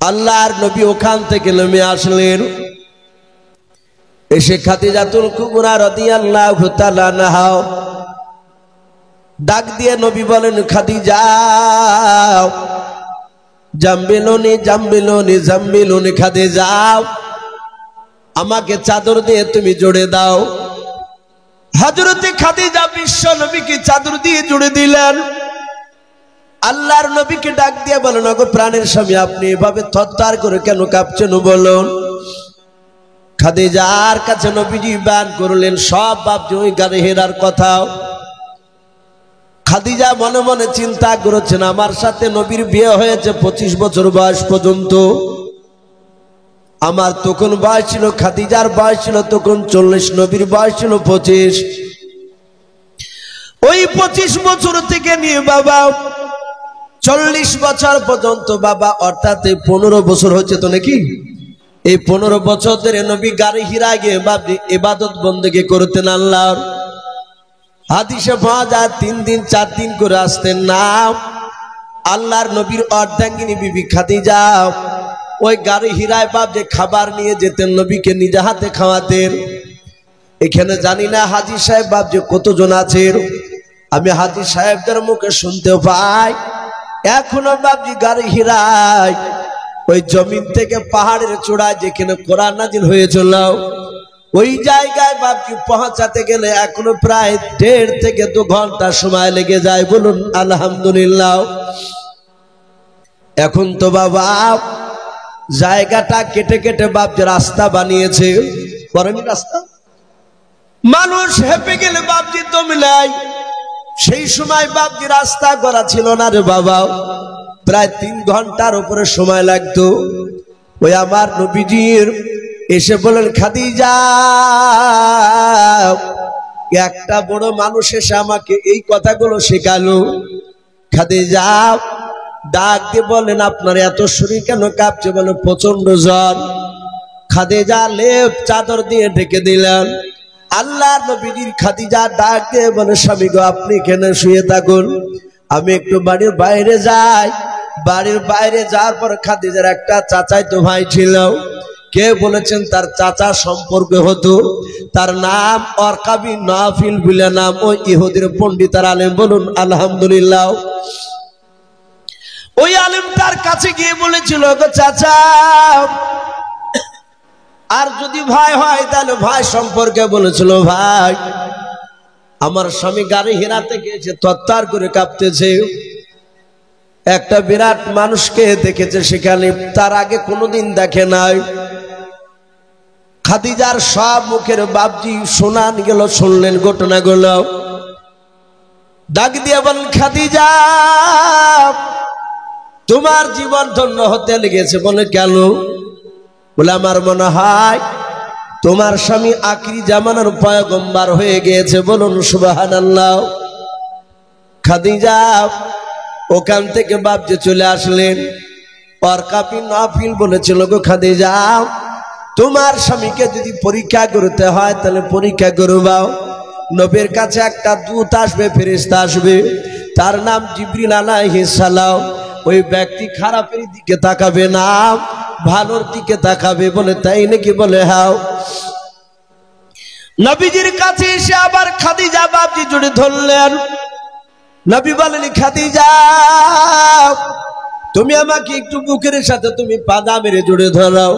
আল্লাহর নবী ওখান থেকে নেমে আসলেন, এসে খাদিজাতুল কুবরা রাদিয়াল্লাহু তাআলা আনহা ডাক দিয়ে নবী বলেন, খাদিজা জাম্বিলুনি জাম্বিলুনি জাম্বিলুনি, খাদিজা আমাকে চাদর দিয়ে তুমি জড়ে দাও। হযরতে খাদিজা বিশ্ব নবীকে চাদর দিয়ে জড়ে দিলেন। আল্লাহর নবীকে ডাক দিয়ে বলেন, ওগো প্রাণের স্বামী, আপনি এভাবে থরথর করে কেন কাঁপছেন বলুন। খাদিজার কাছে নবীজি বয়ান করলেন সব বাপজি ওই গাড়ি হেরার কথা। খাদিজা মনে মনে চিন্তা করেছেন, আমার সাথে নবীর বিয়ে হয়েছে 25 বছর বয়স পর্যন্ত। আমার তখন বয়স ছিল, খাদিজার বয়স ছিল তখন 40, নবীর বয়স ছিল 25। ওই 25 বছর থেকে নিয়ে বাবা 40 বছর পর্যন্ত বাবা, অর্থাৎ 15 বছর হচ্ছে তো নাকি। এই 15 বছর ধরে নবী গাড়ি হিরা গিয়ে বাপজি ইবাদত বন্দেগী করতেন আল্লাহর। হাদিসে পাওয়া যায় 3 দিন 4 দিন করে আসতেন না। আল্লাহর নবীর অর্ধাঙ্গিনী বিবি খাদিজা ওই গাড়ি হিরায় বাপজি খাবার নিয়ে যেতেন, নবীকে নিজে হাতে খাওয়াতেন। এখানে জানি না হাজী সাহেব বাপজি কতজন আছেন, আমি হাজী সাহেবদের মুখে শুনতে পাই এখনো বাপজি গাড়ি হিরায় ওই জমিন থেকে পাহাড়ের চূড়ায় যেখানে কোরআন নাজিল হয়েছিল ওই জায়গায় বাপজি পৌঁছাতে গেলে এখনো প্রায় 1.5 থেকে 2 ঘন্টা সময় লেগে যায়। বলুন আলহামদুলিল্লাহ। এখন তো বাবা জায়গাটা কেটে কেটে বাপজি রাস্তা বানিয়েছে, করেনি রাস্তা, মানুষ হেঁপে গেলে বাপজি দম নাই। সেই সময় বাপজি রাস্তা করা ছিল না রে বাবা, প্রায় 3 ঘন্টার উপরে সময় লাগতো। ওই আমার নবীজির এসে বলেন, খাদিজা একটা বড় মানুষ এসে আমাকে এই কথাগুলো শেখালো। খাদিজা ডাক দিয়ে বলেন, আপনার এত শরীর কেন কাঁপছে? বলে প্রচন্ড জ্বর। খাদিজা লেপ চাদর দিয়ে ঢেকে দিলেন। আল্লাহ নবীজির খাদিজা ডাক দিয়ে বলে, স্বামী গো আপনি এখানে শুয়ে থাকুন, আমি একটু বাড়ির বাইরে যাই। বাড়ির বাইরে যাওয়ার পর খাদিজার একটা চাচাতো ভাই ছিল, কে বলেছেন তার চাচা সম্পর্কে হতো, তার নাম ওয়ারকা বিন নাফিল বলে নাম, ওই ইহুদির পণ্ডিত আর আলেম। বলুন আলহামদুলিল্লাহ। ওই আলেমটার কাছে গিয়ে বলেছিল, গো চাচা আর যদি ভাই হয় তাহলে ভাই সম্পর্কে বলেছিল, ভাই আমার স্বামী গাড়ি হেরাতে গিয়েছে, তত্তার করে কাঁপতেছে, একটা বিরাট মানুষকে দেখেছে সেখানে, তার আগে কোনোদিন দেখে নাই। খাদিজার সব মুখের বাপজি শোনান গেল, শুনলেন ঘটনাগুলো। ডাক দিয়ে বলেন, খাদিজা তোমার জীবন ধন্য হতে লেগেছে। বলে কেন? বলে আমার মনে হয় তোমার স্বামী আখিরি জামানার পয়গম্বর হয়ে গিয়েছে। বলুন সুবহানাল্লাহ। খাদিজা ওখান থেকে বাপজি চলে আসলেন। ওয়ারকা বিন নাফিল বলেছিল, গো খাদিজা তোমার স্বামীকে যদি পরীক্ষা করতে হয় তাহলে পরীক্ষা করবাও। নবীর কাছে একটা দূত আসবে, ফেরেশতা আসবে, তার নাম জিবরিল আলাইহিস সালাম। ওই ব্যক্তি খারাপের দিকে তাকাবে না, ভালোর দিকে তাকাবে। বলে তাই নাকি? বলে হ্যাঁ। নবীজির কাছে এসে আবার খাদিজা বাপজি জড়ে ধরলেন। নবী বলেন, খাদিজা তুমি আমাকে একটু বুকের সাথে তুমি পাদা মেরে জড়ে ধরাও।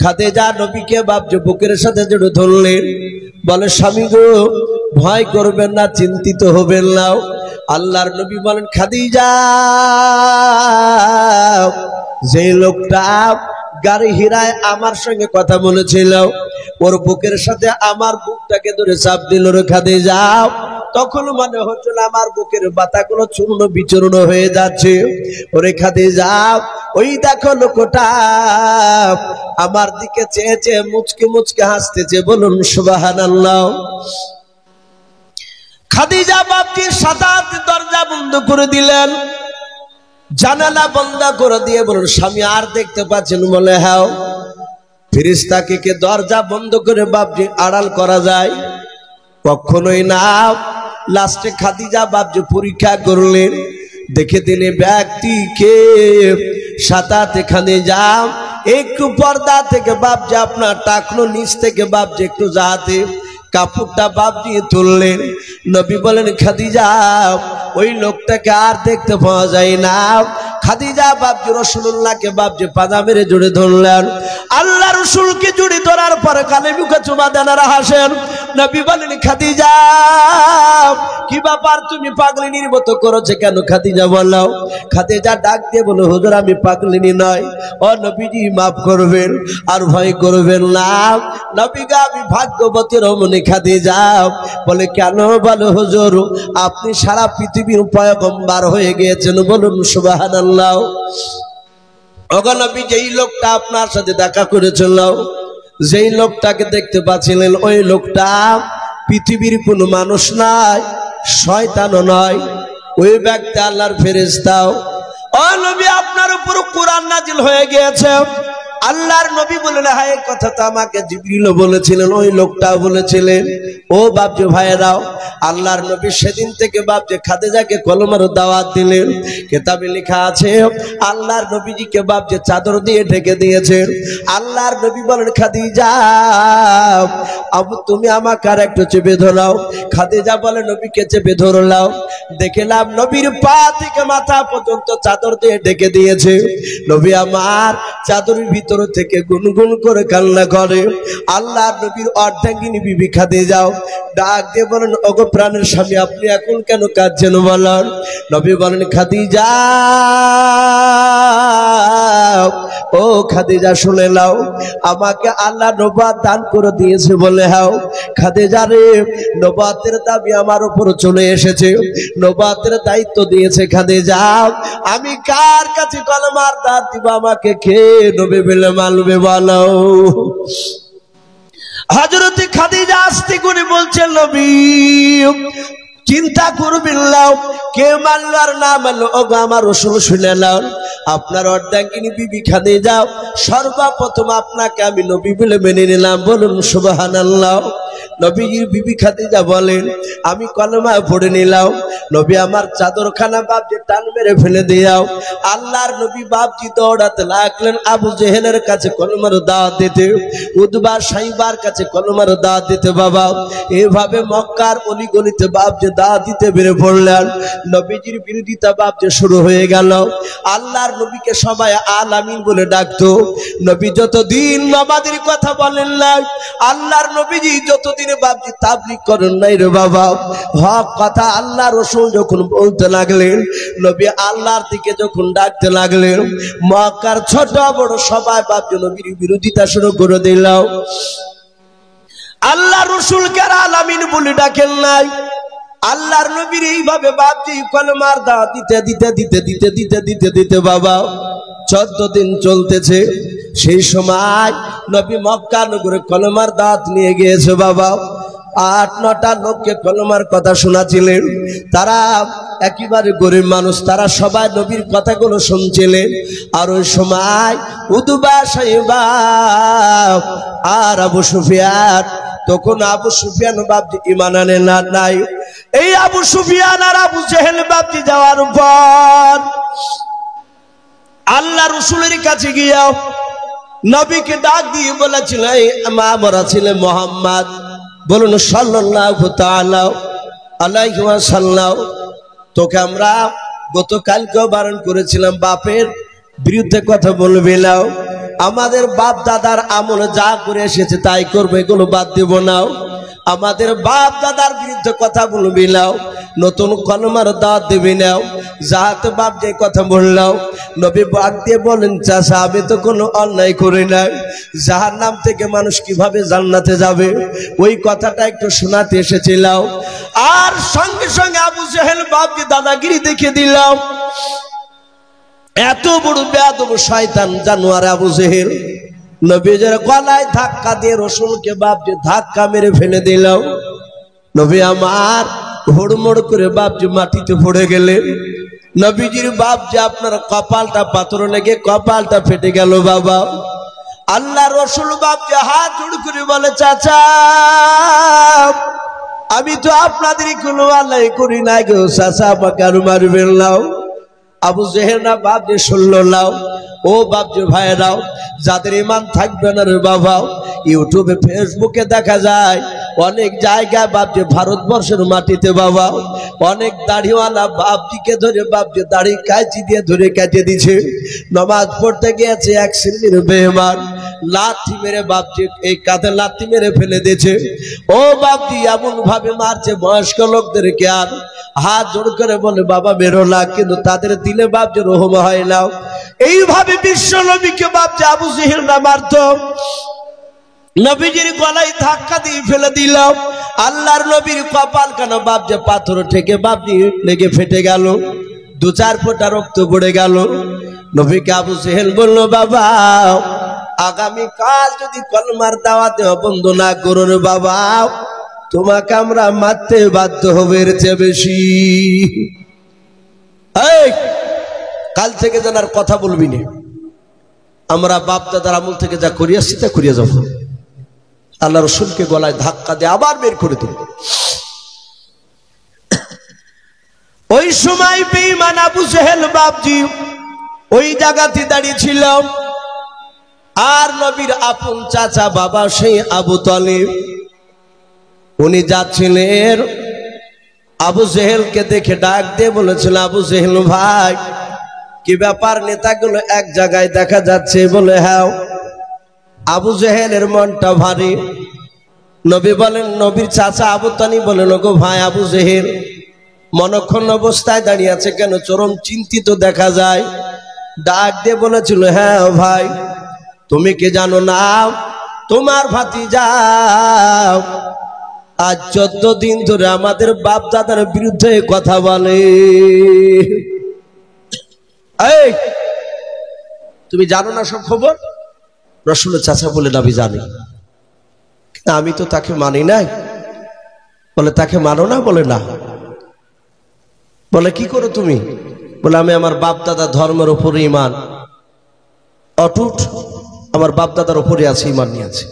খাদিজা নবীকে বাপজি বুকের সাথে জড়ে ধরলেন। বলে স্বামী গো ভয় করবেন না, চিন্তিত হবেন না। আল্লাহর নবী বলেন, খাদিজা যে লোকটা গাড়ি হিরায় আমার সঙ্গে কথা বলেছিল ওর বুকের সাথে আমার বুকটাকে ধরে চাপ দিল রে খাদিজা। তখন মনে হচ্ছিল আমার বুকের বাতাগুলো চূর্ণ বিচূর্ণ হয়ে যাচ্ছে। ওরে খাদিজা ওই দেখো লোকটা আমার দিকে চেয়ে চেয়ে মুচকে মুচকে হাসতেছে। বলুন সুবহানাল্লাহ। খাদিজা বাপজি সাদাত দরজা বন্ধ করে দিলেন, জানালা বন্ধ করে দিয়ে বলুন, স্বামী আর দেখতে পাচ্ছেন? বলে হ্যাঁ। ফেরেশতাকে কে দরজা বন্ধ করে বাপজি আড়াল করা যায়? কখনোই না। লাস্টে খাদিজা বাপজি পরীক্ষা করলেন, দেখে দিলে ব্যক্তিকে সাতাতে খাদিজা একটু পর্দা থেকে বাপজি আপনার টাকনো নিচ থেকে বাপজি একটু যাতে কাপড়টা বাপজি তুললেন। নবী বলেন খাদিজা ওই লোকটাকে আর দেখতে পাওয়া যায় না। খাদিজা বাপজি রাসূলুল্লাহকে বাপজি পাজা মেরে জড়িয়ে ধরলেন। আল্লাহ রাসূলকে জড়িয়ে ধরার পরে কানে মুখে চুমা দেন আর হাসেন। নবী বলেন খাদিজা কি ব্যাপার, তুমি পাগলিনীর মতো করেছে কেন? খাদিজা বললাম। খাদিজা ডাক দিয়ে বলো হুজুর আমি পাগলিনী নয়, ও নবীজি মাফ করবেন আর ভয় করবেন না। নবীগা আমি ভাগ্যবতী রমণী। খাদিজা বলে কেন? বলো হুজুর আপনি সারা পৃথিবীর পয়গম্বর হয়ে গিয়েছেন, বলুন সুবহানাল্লাহ। ওগো নবী যেই লোকটা আপনার সাথে দেখা করেছিল, যেই লোকটাকে দেখতে পাচ্ছিলেন ওই লোকটা পৃথিবীর কোনো মানুষ নয়, শয়তানও নয়, ওই ব্যক্তি আল্লাহর ফেরেশতাও। ও নবী আপনার উপর কোরআন নাজিল হয়ে গিয়েছে। আল্লাহর নবী বলেন হ্যাঁ এই কথা তো আমাকে জিবরিলও বলেছিলেন, ওই লোকটাও বলেছিলেন। ও বাপজি ভাইয়েরাও, আল্লাহর নবী সেদিন থেকে বাপজি খাদিজাকে কলমের দাওয়াত দিলেন। কিতাবে লেখা আছে আল্লাহর নবীজিকে বাপজি চাদর দিয়ে ঢেকে দিয়েছেন। আল্লাহর নবী বলেন খাদিজা আবু তুমি আমাকে আর একটু চেপে ধরাও। খাদিজা বলে নবীকে চেপে ধরলাম, দেখলাম নবীর পা থেকে মাথা পর্যন্ত চাদর দিয়ে ঢেকে দিয়েছে। নবী আমার চাদরের ভিতর থেকে গুনগুন করে কান্না করে। আল্লাহর নবীর অর্ধাঙ্গিনী বিবি খাদিজাও ডাক দিয়ে বলেন ওগো প্রাণের স্বামী আপনি এখন কেন কাঁদছেন বলেন? নবী বলেন খাদিজা ও খাদিজা শুনে নাও, আমাকে আল্লাহ নবুয়ত দান করে দিয়েছে বলে হাও। খাদিজা রে নবুয়তের দাবি আমার উপর চলে এসেছে, নবুয়তের দায়িত্ব দিয়েছে খাদিজা। আমি কার কাছে কলমার দাঁত দিব, আমাকে কে নবী বলে মানবে বলো? হযরত খাদিজা আস্তে করে বলছেন নবী চিন্তা করবেন না, কে মানলো আর না মানলো ওগো আমার রাসূল শুনে নাও। আপনার অর্ধাঙ্গিনী বিবি খাদিজা সর্বপ্রথম আপনাকে আমি নবী বলে মেনে নিলাম, বলুন সুবহানাল্লাহ। নবীর বিবি খাদিজা বলেন আমি কলমা পড়ে নিলাম। নবী আমার চাদরখানা বাপজি টান মেরে ফেলে দিয়াও। আল্লাহর নবী বাপজি দৌড়াতে লাগলেন আবু জেহেলের কাছে কলমার দাওয়াত দিতে, উতবা সাইবার কাছে কলমার দাওয়াত দিতে। বাবা এভাবে মক্কার অলিগলিতে বাপজি দাওয়াত দিতে বের পড়লেন। নবীজির বিরোধিতা বাপজি শুরু হয়ে গেল। আল্লাহর নবীকে সবাই আল আমিন বলে ডাকতো। নবী যতদিন নামাজের কথা বলেন না, আল্লাহর নবীজি যতদিন বাপজি তাবলীগ করেন নাই রে বাবা, হক কথা আল্লাহ রাসূল যখন বলতে লাগলেন, নবী আল্লাহর দিকে যখন ডাকতে লাগলেন, মক্কার ছোট বড় সবাই বাপজি নবীর বিরোধিতা শুরু করে দিল। আল্লাহ রাসূলকে আল আমিন বলে ডাকেন নাই। আল্লাহর নবীর এইভাবে বাপজি কলমার দাওয়াত দিতে দিতে দিতে দিতে দিতে দিতে দিতে বাবা 14 দিন চলতেছে। সেই সময় নবী মক্কা নগরে কলমার দাওয়াত নিয়ে গিয়েছে বাবা। 8-9টা লোককে কলমার কথা শোনাছিলেন। তারা একেবারে গরিব মানুষ, তারা সবাই নবীর কথাগুলো শুনছিলেন। আর ওই সময় উতবা সাইবা আর আবু সুফিয়ান, তখন আবু সুফিয়ান বাপজি ঈমান আনে না নাই। এই আবু সুফিয়ান আর আবু জেহেল বাপজি যাওয়ার পর আল্লাহ রাসূলের কাছে গিয়া নবীকে ডাক দিয়ে বলেছিল আমরা ছিলেন মুহাম্মদ, বলুন সাল্লাল্লাহু তাআলা আলাইহি ওয়াসাল্লাম, তোকে আমরা গতকালকে বারণ করেছিলাম বাপের বিরুদ্ধে কথা বলবি না, আমাদের বাপ দাদার আমলে যা করে এসেছে তাই করবে, এগুলো বাদ দেব না। আমাদের বাপ দাদার বিরুদ্ধে কথা বলবি না, নতুন কলমার দাওয়াত দিবি না। যাহাতে বাপ যে কথা বললাম, নবী বাদ দিয়ে বলেন চাচা আমি তো কোনো অন্যায় করি নাই, জাহান্নাম থেকে মানুষ কিভাবে জান্নাতে যাবে ওই কথাটা একটু শোনাতে এসেছিলাম। আর সঙ্গে সঙ্গে আবু জেহেল বাপকে দাদাগিরি দেখে দিলাম। এত বড় বেয়াদব শয়তান জানোয়ার আবু জেহেল নবীর গলায় ধাক্কা দিয়ে রাসূলকে বাপজি ধাক্কা মেরে ফেলে দিল। নবী আমার হুড়মুড় করে বাপজি মাটিতে পড়ে গেলেন। নবীজির বাপজি আপনার কপালটা পাথর লেগে কপালটা ফেটে গেল বাবা। আল্লাহ রাসূল বাপজি হাত জোড় করে বলে চাচা আমি তো আপনাদের কোনো অন্যায় করি না গো চাচা, আমাকে আর মারবেন না। আবু জেহেল না বাপজি শুনল নাও। ও বাপজি ভাইরাও, যাদের ঈমান থাকবে না রে বাবা, ইউটিউবে ফেসবুকে দেখা যায় অনেক জায়গায় বাপজি, ভারতবর্ষের মাটিতে বাবা, অনেক দাড়িওয়ালা বাপজিকে ধরে বাপজি দাড়ি কাঁচি দিয়ে ধরে কেটে দিছে। নামাজ পড়তে গিয়েছে এক শ্রেণীর বেঈমান লাথি মেরে বাপজি এই কাঁধে লাথি মেরে ফেলে দিয়েছে। ও বাপজি এমন ভাবে মারছে বয়স্ক লোকদেরকে, আর হাত জোড় করে বলে বাবা বেরো না, কিন্তু তাদের দিলে বাপজি রহম হয় না। এইভাবে বিশ্ব নবীকে বাপজি আবু জেহেলরা মারত। নবীজির গলায় ধাক্কা দিয়ে ফেলে দিল। আল্লাহর নবীর কপাল কেন বাপজি পাথর থেকে বাপজি লেগে ফেটে গেল, 2-4 ফোঁটা রক্ত পড়ে গেল। নবীকে আবু জেহেল বলল বাবা, আগামী কাল যদি কলমার দাওয়াতে বন্ধ না করো রে বাবা, তোমাকে আমরা মারতে বাধ্য হবে এর চেয়ে বেশি। এই কাল থেকে যেন আর কথা বলবি না, আমরা বাপ দাদার আমল থেকে যা করিয়া আসছি তা করিয়া যাব। আল্লাহ রসুলকে গলায় ধাক্কা দিয়ে আবার বের করে দিল। ওই সময় বেঈমান আবু জেহেল বাপজি ওই জায়গাতে দাঁড়িয়ে ছিল, আর নবীর আপন চাচা বাবা সেই আবু তালিব উনি যাচ্ছিলেন। আবু জেহেলকে দেখে ডাক দিয়ে বলেছিল, আবু জেহেল ভাই কি ব্যাপার, নেতাগুলো এক জায়গায় দেখা যাচ্ছে? বলে হ্যাঁ। আবু জেহেলের মনটা ভারী। নবী বলেন, নবীর চাচা আবু তালিব বলেন, গো ভাই আবু জেহেল মনক্ষণ অবস্থায় দাঁড়িয়ে আছে কেন? চরম চিন্তিত দেখা যায়। ডাক দিয়ে বলেছিল, হ্যাঁ ভাই তুমি কি জানো না তোমার ভাতিজা আজ 14 দিন ধরে আমাদের বাপ দাদার বিরুদ্ধে কথা বলে। এই তুমি জানো না সব খবর? রাসূলের চাচা বলে, নবী জানি, আমি তো তাকে মানি নাই। বলে তাকে মানো না? বলে না। বলে কি করো তুমি? বলে আমি আমার বাপ দাদা ধর্মের উপরে ঈমান অটুট, আমার বাপ দাদার উপরে আছে, ঈমান নিয়ে আছে।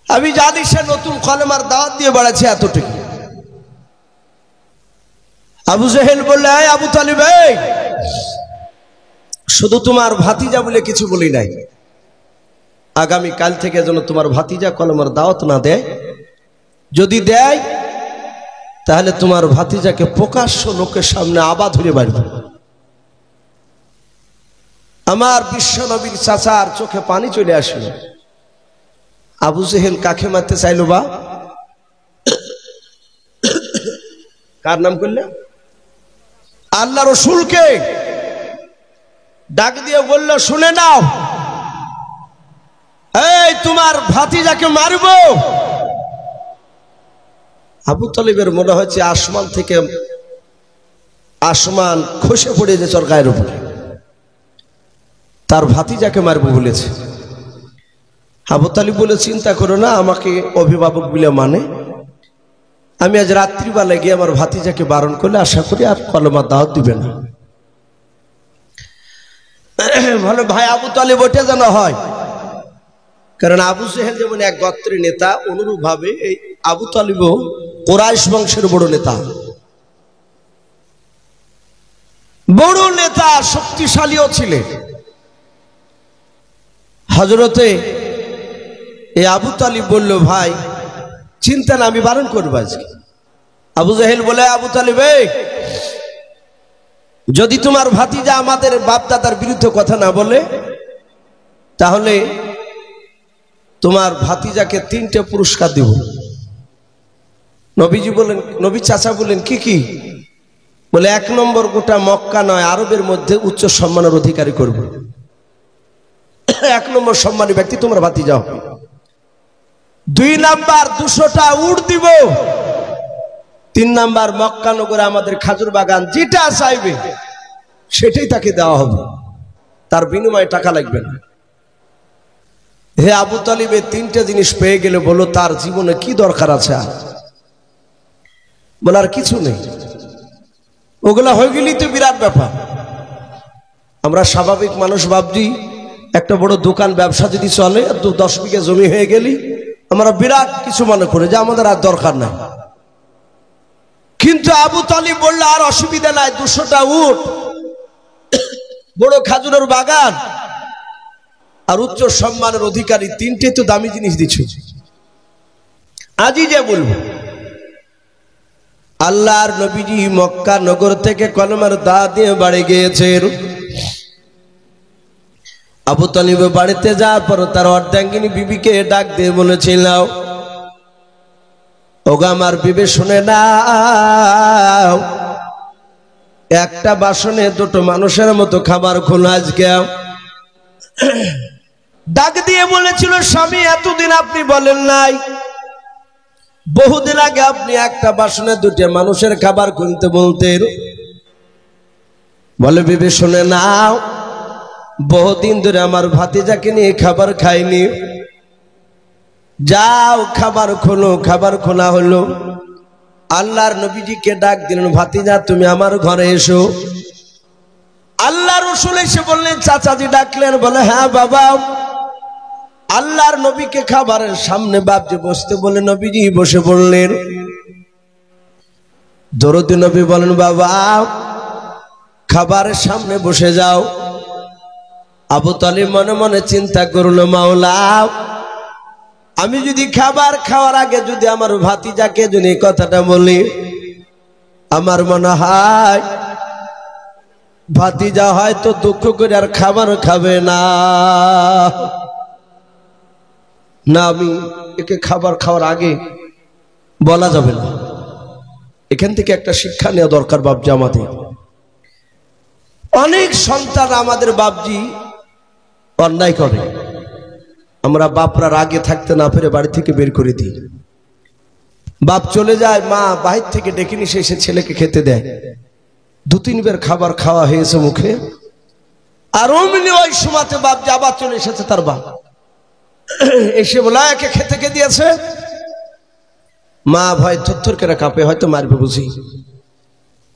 আমি জানি সে নতুন কলেমার দাওয়াত দিয়ে বেড়াচ্ছে এতটুকু। আবু জেহেল বললে, আবু তালিব শুধু তোমার ভাতিজা বলে কিছু বলি নাই, আগামী কাল থেকে যেন তোমার ভাতিজা কলেমার দাওয়াত না দেয়। যদি দেয় তাহলে তোমার ভাতিজাকে প্রকাশ্য লোকের সামনে আবা ধরে মারব। আমার বিশ্ব নবীর চাচার চোখে পানি চলে আসলো। আবু জেহেল কাকে মারতে চাইলো বা? কার নাম করলে? আল্লাহ রসুলকে ডাক দিয়ে বলল, শুনে নাও, এই তোমার ভাতিজাকে মারব। আবু তালিবের মনে হচ্ছে আসমান থেকে আসমান খসে পড়ে যে ওর গায়ের উপরে, তার ভাতিজাকে মারব বলেছে। আবু তালিব বলে, চিন্তা করো না, আমাকে অভিভাবক বলে মানে, আমি আজ রাত্রিবেলায় গিয়ে আমার ভাতিজাকে বারণ করলে আশা করি আর কলেমার দাওয়াত দিবে না। ভালো ভাই আবু তালিব ওটা যেন হয়, কারণ আবু জেহেল যেমন এক গোত্রের নেতা, অনুরূপ ভাবে এই আবু তালিবও কুরাইশ বংশের বড় নেতা, বড় নেতা, শক্তিশালীও ছিলেন। হযরতে এই আবু তালিব বলল, ভাই চিন্তা না, আমি বারণ করবো আজকে। আবু জেহেল বলে, আবু তালিব যদি তোমার ভাতিজা আমাদের বাপ দাদার বিরুদ্ধে কথা না বলে, তাহলে তোমার ভাতিজাকে 3টে পুরস্কার দিব। নবীজি বলেন, নবী চাচা বলেন কি কি? বলে 1 নম্বর, গোটা মক্কা নয় আরবের মধ্যে উচ্চ সম্মানের অধিকারী করব। 1 নম্বর সম্মানী ব্যক্তি তোমার ভাতিজা হবে। 2 নাম্বার 200টা উট দিব। 3 নাম্বার মক্কা নগরে আমাদের খাজুর বাগান যেটা চাইবে সেটাই তাকে দেওয়া হবে, তার বিনিময়ে টাকা লাগবে না। হে আবু তালিব, 3টে জিনিস পেয়ে গেলে বলো তার জীবনে কি দরকার আছে? বলে আর কিছু নেই, ওগুলা হয়ে গেলেই তো বিরাট ব্যাপার। আমরা স্বাভাবিক মানুষ ভাবছি একটা বড় দোকান ব্যবসা যদি চলে, 10 বিঘা জমি হয়ে গেলি আমরা বিরাট কিছু মনে করি যে আমাদের আর দরকার নাই। কিন্তু আবু তালিব বলল আর অসুবিধা নাই, 200টা উট বড় খাজুরের বাগান আর উচ্চ সম্মানের অধিকারী, তিনটে তো দামি জিনিস দিচ্ছে। আজই যে বলবো, আল্লাহর নবীজি মক্কা নগর থেকে কলমার দাওয়াত দিয়ে বাড়ি গিয়েছেন। আবু তালিব বাড়িতে যাওয়ার পর তার অর্ধাঙ্গিনী বিবিকে ডাক দিয়ে বলেছিল, ওগো আমার বিবি শুনে নাও, একটা বাসনে দুটো মানুষের মতো খাবার খোলা আজকে। ডাক দিয়ে বলেছিল, স্বামী এতদিন আপনি বলেন নাই, বহুদিন আগে আপনি একটা বাসনে দুটো মানুষের খাবার খুলতে বলতেন। বলে বিবি শুনে নাও, বহুদিন ধরে আমার ভাতিজাকে নিয়ে খাবার খাইনি, যাও খাবার খোলো। খাবার খোলা হলো। আল্লাহর নবীজিকে ডাক দিলেন, ভাতিজা তুমি আমার ঘরে এসো। আল্লাহর রাসূল এসে বললেন, চাচাজি ডাকলেন? বলে হ্যাঁ বাবা। আল্লাহর নবীকে খাবারের সামনে বাপজি বসতে বলে নবীজি বসে পড়লেন। দরদি নবী বলেন, বাবা খাবারের সামনে বসে যাও। আবু তালিব মনে মনে চিন্তা করলো, মাওলা আমি যদি খাবার খাওয়ার আগে যদি আমার ভাতিজাকে যদি কথাটা বলি, আমার মনে হয় ভাতিজা হয়তো দুঃখ করে আর খাবার খাবে না। না, আমি একে খাবার খাওয়ার আগে বলা যাবে না। এখান থেকে একটা শিক্ষা নেওয়া দরকার বাপজি আমাদের। অনেক সন্তান আমাদের বাপজি অন্যায় করে, আমরা বাপরা রাগে থাকতে না পেরে বাড়ি থেকে বের করে দিই। বাপ চলে যায়, মা বাহির থেকে ডেকে নিয়ে এসে ছেলেকে খেতে দেয়। দু তিন বের খাবার খাওয়া হয়েছে মুখে, আর অমনি ওই সময়তে বাপ আবার চলে এসেছে তার বাপ, এসে বলে একে খেতে কে দিয়েছে? মা ভয় থরথর করে কাঁপে, হয়তো মারবে বুঝি।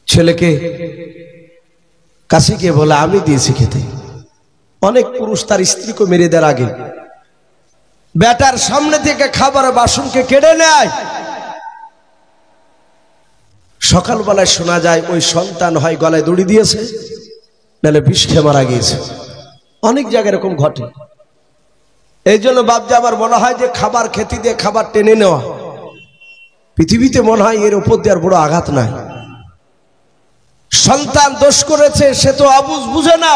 ছেলেকে কাছে গিয়ে বলে আমি দিয়েছি খেতে। অনেক পুরুষ তার স্ত্রীকে মেরে দেওয়ার আগে বেটার সামনে থেকে খাবার বাসনকে কেড়ে নেয়। সকালবেলায় শোনা যায় ওই সন্তান হয় গলায় দড়ি দিয়েছে, নাহলে বিষ খেয়ে মারা গিয়েছে। অনেক জায়গায় এরকম ঘটে। এই জন্য বাপজি আমার মনে হয় যে খাবার খেতে দিয়ে খাবার টেনে নেওয়া পৃথিবীতে মনে হয় এর উপর দিয়ে আর বড় আঘাত নাই। সন্তান দোষ করেছে, সে তো অবুঝ বুঝে না।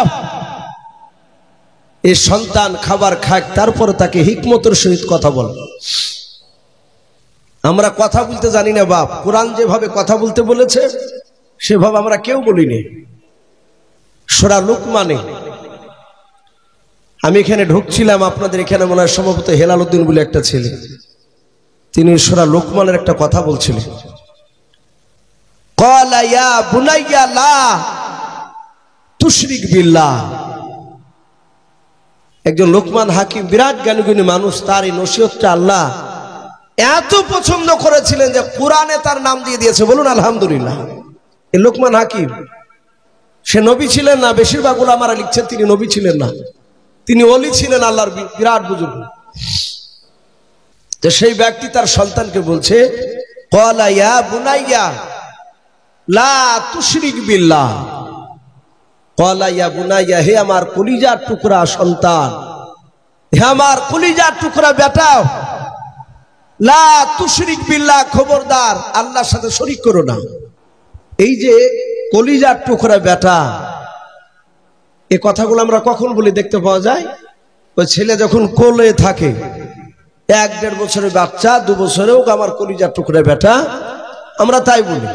এই সন্তান খাবার খাক, তারপরে তাকে হিকমতের সহিত কথা বল। আমরা কথা বলতে জানি না বাপ, কোরআন যেভাবে কথা বলতে বলেছে সেভাবে আমরা কেউ বলিনি। সূরা লুকমানে আমি এখানে ঢুকছিলাম, আপনাদের এখানে মনে হয় সম্ভবত হেলাল উদ্দিন বলে একটা ছেলে, তিনি সূরা লুকমানের একটা কথা বলছিলেন। ক্বালা ইয়া বুনাইয়া লা তুশরিক বিল্লাহ। একজন লোকমান হাকিম, বিরাট জ্ঞানী মানুষ, তার এই নসিহতটা আল্লাহ এত পছন্দ করেছিলেন যে কোরআনে তার নাম দিয়ে দিয়েছে। বলুন আলহামদুলিল্লাহ। এই লোকমান হাকিম, সে নবী ছিলেন না, বেশিরভাগ উলামারা লিখছেন তিনি নবী ছিলেন না, তিনি ওলি ছিলেন, আল্লাহর বিরাট বুজুর্গ। তো সেই ব্যক্তি তার সন্তানকে বলছে, ক্বালা ইয়া বুনাইয়া লা তুশরিক বিল্লাহ। ক্বালা ইয়া বুনাইয়া, হে আমার কলিজার টুকরা সন্তান, হে আমার কলিজার টুকরা বেটা, লা তুশরিক বিল্লাহ, খবরদার আল্লাহর সাথে শরীক করো না। এই যে কলিজার টুকরা বেটা, এই কথাগুলো আমরা কখন বলি দেখতে পাওয়া যায়? ওই ছেলে যখন কোলে থাকে, 1-1.5 বছরের বাচ্চা, 2 বছরেও আমার কলিজার টুকরা বেটা, আমরা তাই বলি।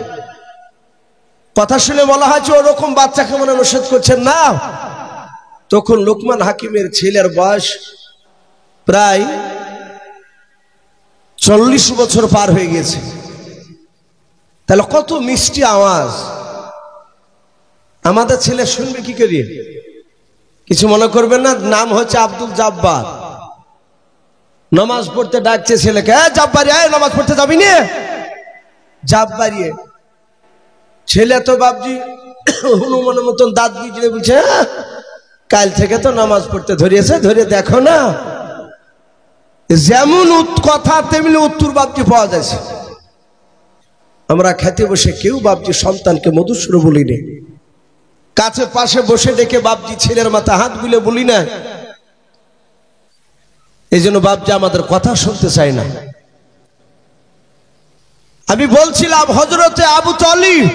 কথা শুনে বলা হয়েছে ওরকম বাচ্চাকে মনে নিষেধ করছেন না। তখন লোকমান হাকিমের ছেলের বয়স প্রায় 40 বছর পার হয়ে গেছে। তাহলে কত মিষ্টি আওয়াজ আমাদের ছেলে শুনবে কি করে? কিছু মনে করবেন না, নাম হচ্ছে আব্দুল জাব্বার। নামাজ পড়তে ডাকছে ছেলেকে, জাব্বারি আয় নামাজ পড়তে যাবি না? জাব্বারি। ছেলে তো বাপজি হনুমানের মতন দাঁত বিজড়ে বলছে, কাল থেকে তো নামাজ পড়তে ধরিয়েছে, ধরে দেখো না। যেমন কথা তেমনি উত্তর বাপজি পাওয়া যাচ্ছে। আমরা খেতে বসে কেউ বাপজি সন্তানকে মধুসূর বলিনি, কাছে পাশে বসে ডেকে বাপজি ছেলের মাথা হাত বুলে বলি না, এই জন্য বাপজি আমাদের কথা শুনতে চায় না। আমি বলছিলাম হযরতে আবু তালিব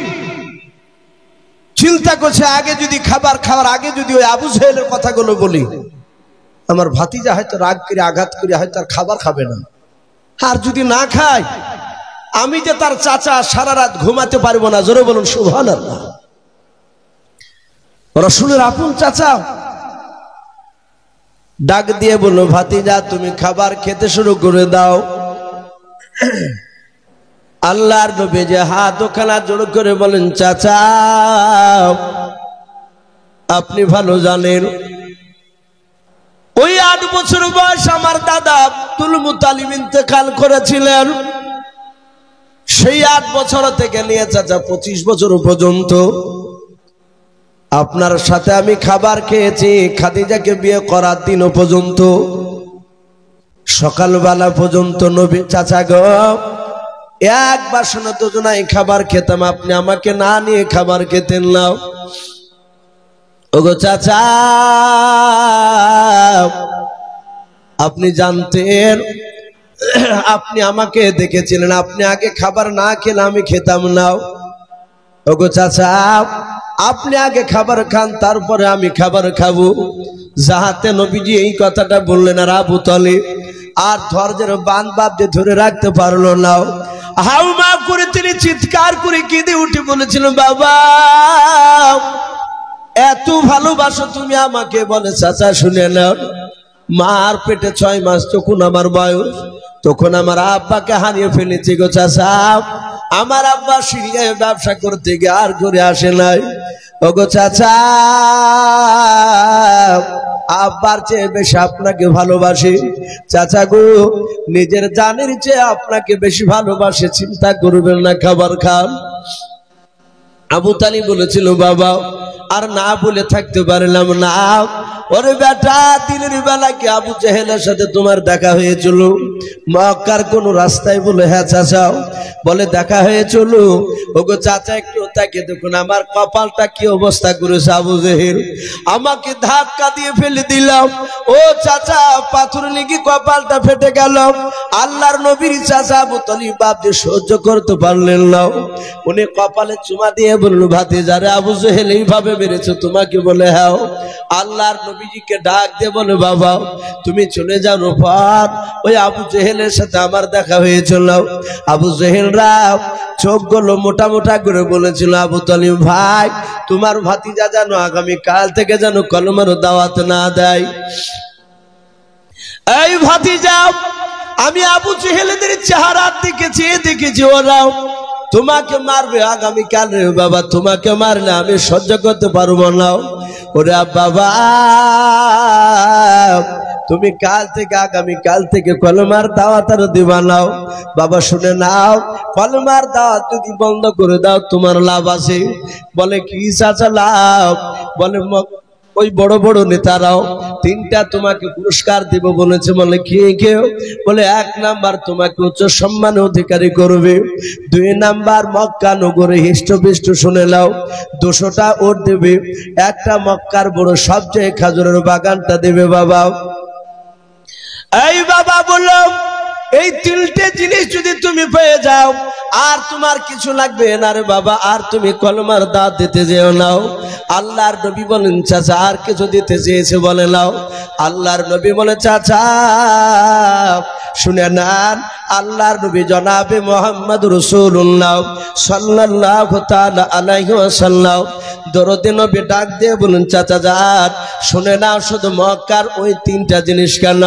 চিন্তা করছে, আগে যদি খাবার খাওয়ার আগে যদি ওই আবু জেহেলের কথাগুলো বলি, আমার ভাতিজা হয়তো রাগ করে আঘাত করে হয়তো আর খাবার খাবে না। আর যদি না খায়, আমি যে তার চাচা সারা রাত ঘুমাতে পারবো না। জোরে বলুন সুবহানাল্লাহ। রাসূলের আপন চাচা ডাক দিয়ে বলল, ভাতিজা তুমি খাবার খেতে শুরু করে দাও। আল্লাহর নবী যে হাত ওখানা জোড় করে বলেন, চাচা আপনি ভালো জানেন ওই 8 বছর বয়স আমার দাদা আব্দুল মুত্তালিব ইন্তেকাল করেছিলেন। সেই 8 বছর থেকে নিয়ে চাচা 25 বছর পর্যন্ত আপনার সাথে আমি খাবার খেয়েছি, খাদিজাকে বিয়ে করার দিন পর্যন্ত, সকালবেলা পর্যন্ত নবী চাচা গো এক বাসন দুজনাই খাবার খেতাম, আপনি আমাকে না নিয়ে খাবার খেতেন না। ওগো চাচা আপনি জানতেন, আপনি আমাকে দেখেছিলেন, আপনি আগে খাবার না খেলে আমি খেতাম না। ওগো চাচা আপনি আগে খাবার খান, তারপরে আমি খাবার খাবো। যাহাতে নবীজি এই কথাটা বললেন, আর আবু তালিব আর ধৈর্যের বাঁধ বাঁধতে ধরে রাখতে পারলো না। হাউমা করে তিনি চিৎকার করে কেঁদে উঠে বলেছিলেন, বাবা এত ভালোবাসো তুমি আমাকে? বলে চাচা শুনে নাও, মার পেটে 6 মাস তখন আমার বয়স, তখন আমার আব্বাকে হারিয়ে ফেলেছি গো চাচা। আমার আব্বা সিরিয়ায় ব্যবসা করতে গিয়ে আর ঘুরে আসে নাই। ওগো চাচা আব্বার চেয়ে বেশি আপনাকে ভালোবাসি। চাচা গো নিজের জানের চেয়ে আপনাকে বেশি ভালোবাসে, চিন্তা করবেন না, খাবার খান। আবু তালিব বলেছিল, বাবা আর না বলে থাকতে পারলাম না। ওরে বেটা দিনের বেলা কি আবু জেহেলের সাথে তোমার দেখা হয়েছিল মক্কার কোন রাস্তায়? বলে হ্যাঁ চাচা। বলে দেখা হয়েছিল। ওগো চাচা একটু তাকে দেখুন আমার কপালটা কি অবস্থা করেছে আবু জেহেল, আমাকে ধাক্কা দিয়ে ফেলে দিলাম। ও চাচা পাথর লেগে কপালটা ফেটে গেল। আল্লাহর নবীর চাচা আবু তালিব বাপ যে সহ্য করতে পারলেন না, উনি কপালে চুমা দিয়ে বলল, ভাতিজারে আবু জেহেল এইভাবে মেরেছে তোমাকে? বলে হ্যাঁ। আল্লাহর নবীজিকে ডাক দিয়ে বলে, বাবা তুমি চলে যাও পর ওই আবু জেহেলের সাথে আমার দেখা হয়েছিল। আবু জেহেলরা চোখগুলো মোটা মোটা করে বলেছিল, আবু তালিব ভাই তোমার ভাতিজা যেন আগামী কাল থেকে যেন কলমার দাওয়াত না দেয়। এই ভাতিজা আমি আবু জেহেলদের চেহারার দিকে চেয়ে দেখেছি, ওরাও তোমাকে মারবে আগামীকাল রে বাবা, তোমাকে মারলে আমি সহ্য করতে পারবো না। ওরে বাবা তুমি কাল থেকে আগামী কাল থেকে কলমার দাওয়াত আর দিবা নাও। বাবা শুনে নাও, কলমার দাওয়াত যদি বন্ধ করে দাও তোমার লাভ আছে। বলে কি চাচা লাভ? বলে ওই বড় বড় নেতারাও 3টা তোমাকে পুরস্কার দেব বলেছে। বলে কি কেউ? বলে 1 নাম্বার তোমাকে উচ্চ সম্মান অধিকারী করবে, 2 নাম্বার মক্কা নগরে হিষ্টপিষ্ট শুনে নাও 200টা ওট দেবে, 1টা মক্কার বড় সবচেয়ে খেজুরের বাগানটা দেবে। বাবা এই বাবা বললো এই 3টে জিনিস যদি তুমি পেয়ে যাও আর তোমার কিছু লাগবে না রে বাবা, আর তুমি কলমার দাওয়াত দিতে যেও নাও। আল্লাহর নবী বলেন, চাচা আর কিছু দিতে চেয়েছে? বলে নাও। আল্লাহর নবী বলে, চাচা শুনে নেন, আল্লাহর নবী জনাবে মুহাম্মদ রাসূলুল্লাহ সাল্লাল্লাহু তাআলা আলাইহি ওয়াসাল্লাম দরদে নবী ডাক দিয়ে বলেন, চাচা যান শুনে নাও, শুধু মক্কার ওই 3টা জিনিস কেন,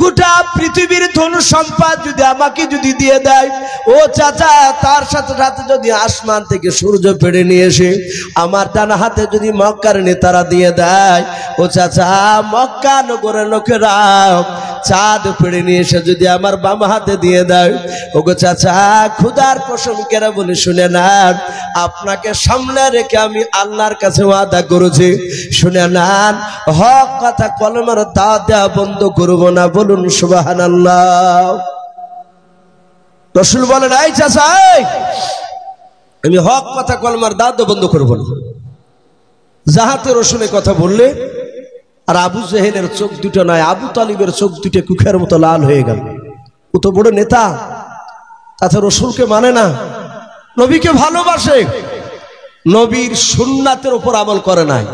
গোটা পৃথিবীর ধন সম্পদ যদি আমাকে যদি দিয়ে দেয়, ও চাচা তার সাথে সাথে যদি আসমান থেকে সূর্য পেড়ে নিয়ে এসে আমার ডান হাতে যদি মক্কার নেতারা দিয়ে দেয়, ও চাচা মক্কা নগরের লোকেরা চাঁদ পেড়ে নিয়ে এসে যদি আমার বাম হাতে দিয়ে দেয়, ওগো চাচা খুদার কসম কেরা বলে শুনে নেন, আপনাকে সামনে রেখে আমি আল্লাহর কাছে ওয়াদা করেছি, শুনে নেন হক কথা কলমের দাওয়াত দেওয়া বন্ধ করব না। বলুন সুবহানাল্লাহ। রাসূল বলেন, এই চাচা আমি হক কথা কলমের দাওয়াত বন্ধ করব না। জাহাতে রসুলের কথা বললে আর আবু জেহেলের চোখ দুটো নয়, আবু তালিবের চোখ দুটো কুখের মতো লাল হয়ে গেল। ও তো বড় নেতা, তাতে রসুলকে মানে না, নবীকে ভালোবাসে, নবীর সুন্নাতের উপর আমল করে নাই।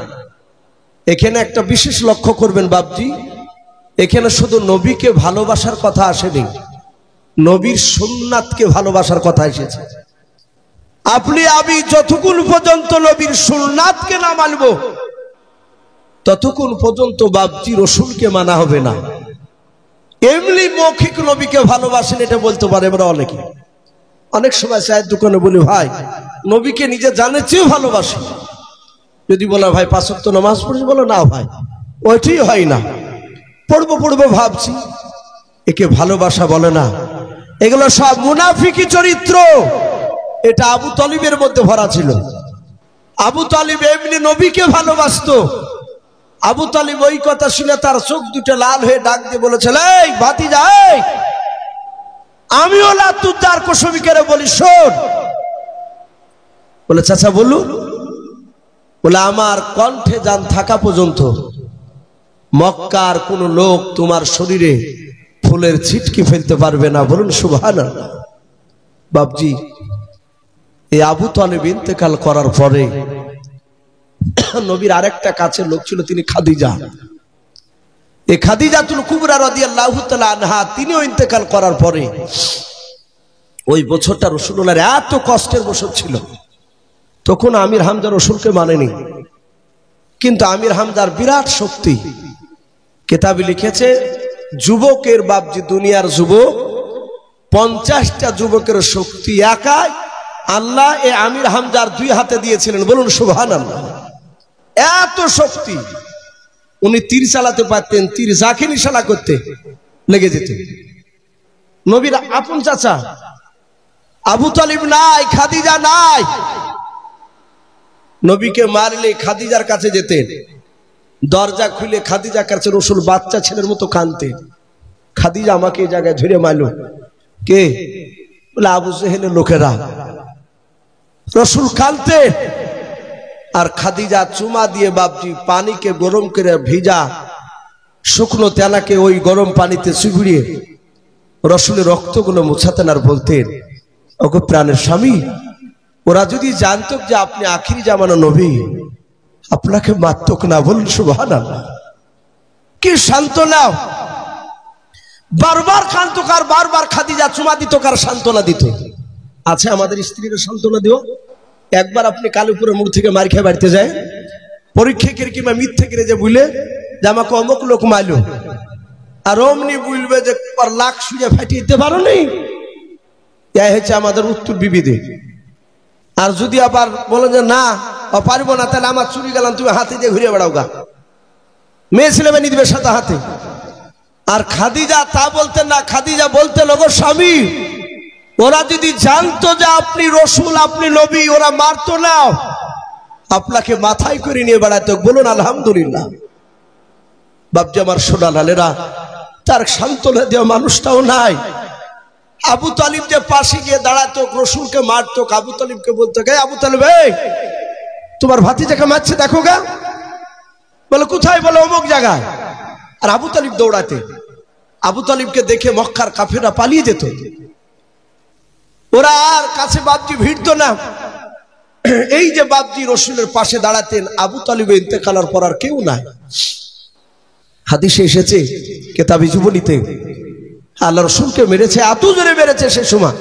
এখানে একটা বিশেষ লক্ষ্য করবেন বাপজি, এখানে শুধু নবীকে ভালোবাসার কথা আসেনি, নবীর সুন্নাতকে ভালোবাসার কথা এসেছে। আপনি আমি যতক্ষণ পর্যন্ত নবীর সুন্নাতকে না মানব ততক্ষণ পর্যন্ত বাপজি রসুলকে মানা হবে না। এমনি মৌখিক নবীকে ভালোবাসেন এটা বলতে পারে আমরা অনেকে। অনেক সময় চায়ের দোকানে বলি ভাই নবীকে নিজে জানে চেয়েও ভালোবাসি, যদি বলা ভাই 5 ওয়াক্ত নামাজ পড়ছি, বলো না ভাই ওইটাই হয় না, পড়বো ভাবছি, একে ভালোবাসা বলে না। এগুলো সব মুনাফিকি চরিত্র। এটা আবু তালিবের মধ্যে ভরা ছিল। আবু তালিব এমনি নবীকে ভালোবাসতো। আবু তালিব ওই কথা শুনে তার চোখ দুটো লাল হয়ে ডাক দিয়ে বলেছিল, এই ভাতিজা, আমিও লাতুদ্দার কসমিকে বলি, শোন। বলে চাচা বলুন। বলে আমার কণ্ঠে যান থাকা পর্যন্ত মক্কার কোন লোক তোমার শরীরে ফুলের ছিটকি ফেলতে পারবে না। বলুন সুবহানাল্লাহ। বাপজি, এই আবু তালেব ইন্তেকাল করার পরে নবীর আরেকটা কাছের লোক ছিল, তিনি খাদিজা। এই খাদিজাতুল কুবরা রাদিয়াল্লাহু তাআলা আনহা, তিনিও ইন্তেকাল করার পরে ওই বছরটা রাসূলুল্লাহর এত কষ্টের বছর ছিল। তখন আমির হামজা রসুলকে মানেনি, কিন্তু আমির হামজার বিরাট শক্তি। কিতাবে লিখেছে যুবকের বাপজি, দুনিয়ার যুবক 50টা যুবকের শক্তি একাই আল্লাহ এ আমির হামজার 2 হাতে দিয়েছিলেন। বলুন সুবহানাল্লাহ। এত শক্তি, উনি তীর চালাতে পারতেন, তীর যাকে নিশানা করতে লেগে যেত। নবীর আপন চাচা আবু তালিব নাই, খাদিজা নাই, নবীকে মারলে খাদিজার কাছে যেতেন, দরজা খুলে খাদিজার কাছে রসুল বাচ্চা ছেলের মতো কাঁদতেন। খাদিজা আমাকে এই জায়গায় ধরে মারল, কে? বলে আবু জেহেলের লোকেরা। রসুল কাঁদতেন আর খাদিজা চুমা দিয়ে বাপজি পানিকে গরম করে ভিজা শুকনো তেলাকে ওই গরম পানিতে চুবিয়ে রসুলের রক্তগুলো মুছাতেন আর বলতেন, ওগো প্রাণের স্বামী, ওরা যদি জানতো যে আপনি আখিরি জামানা নবী, আপনাকে মারতক না। বলুন সুবহানাল্লাহ। কি সান্ত্বনা! বারবার কান্তকার, বারবার খাদিজা চুমা দিত, কার সান্ত্বনা দিত। আছে আমাদের স্ত্রীরা সান্ত্বনা দিও। একবার আপনি কালীপুরে মুড় থেকে মার খেয়ে বাড়িতে যায়, পরীক্ষা করে কিংবা মিথ্যে করে যে বুঝলে যে আমাকে অমুক লোক মারলো, আর অমনি বুঝবে যে লাখ সুজে ফাটিয়ে দিতে পারো নি। এই হচ্ছে আমাদের উত্তর বিবিধি। আর যদি আবার বলো যে না পারবো না, তাহলে আমার চুরি গেলাম, তুমি হাতে দিয়ে ঘুরে বেড়াও গা, মেয়ে ছেলে মেয়ে দিবে সাথে হাতে। আর খাদিজা তা বলতেন না, খাদিজা বলতেন, ওগো স্বামী, ওরা যদি জানতো যে আপনি রসুল, আপনি নবী, ওরা মারতো না, আপনাকে মাথায় করে নিয়ে বেড়াতো। বলুন আলহামদুলিল্লাহ। বাপজি আমার সোনা লালেরা, তার সান্ত্বনা দেওয়া মানুষটাও নাই। আবু তালিব যে পাশে গিয়ে দাঁড়াতো, রসুলকে মারতো, আবু তালিবকে বলতো, গে আবু তালিব, তোমার ভাতিজাকে মারছে দেখো গা। বলে কোথায়? বলে অমুক জায়গায়। আর আবু তালিব দৌড়াতে, আবু তালিবকে দেখে মক্কার কাফেররা পালিয়ে যেত, ওরা আর কাছে বাপজি ভিড়তো না। এই যে বাপজি রসুলের পাশে দাঁড়াতেন, আবু তালিবের ইন্তেকালের পর আর কেউ নাই। হাদিসে এসেছে কিতাবে জীবনীতে, আল্লাহ রসুলকে মেরেছে, এত জোরে মেরেছে সে সময়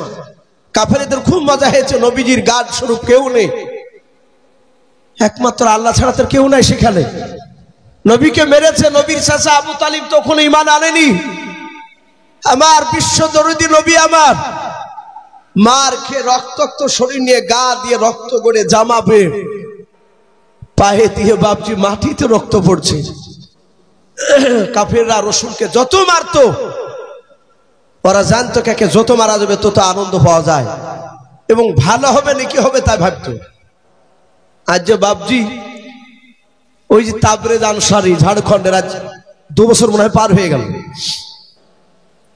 কাফেরদের খুব মজা হয়েছে। নবীজির গাদ স্বরূপ কেউ নেই, একমাত্র আল্লাহ ছাড়া তার কেউ নাই সেখানে। নবীকে মেরেছে। নবীর চাচা আবু তালিব তখন ঈমান আনেনি। আমার বিশ্ব দরদি নবী আমার মার খেয়ে রক্তাক্ত শরীর নিয়ে, গা দিয়ে রক্ত গড়ে, জামা বেয়ে পায়ে দিয়ে বাপজি মাটিতে রক্ত পড়ছে। কাফেররা রসুলকে যত মারতো, ওরা জানতো কাকে যত মারা যাবে তত আনন্দ পাওয়া যায় এবং ভালো হবে নাকি হবে তাই ভাবতো। আজ যে বাপজি ওই যে তাবরেজ আনসারী ঝাড়খণ্ডের, আজ 2 বছর মনে হয় পার হয়ে গেল,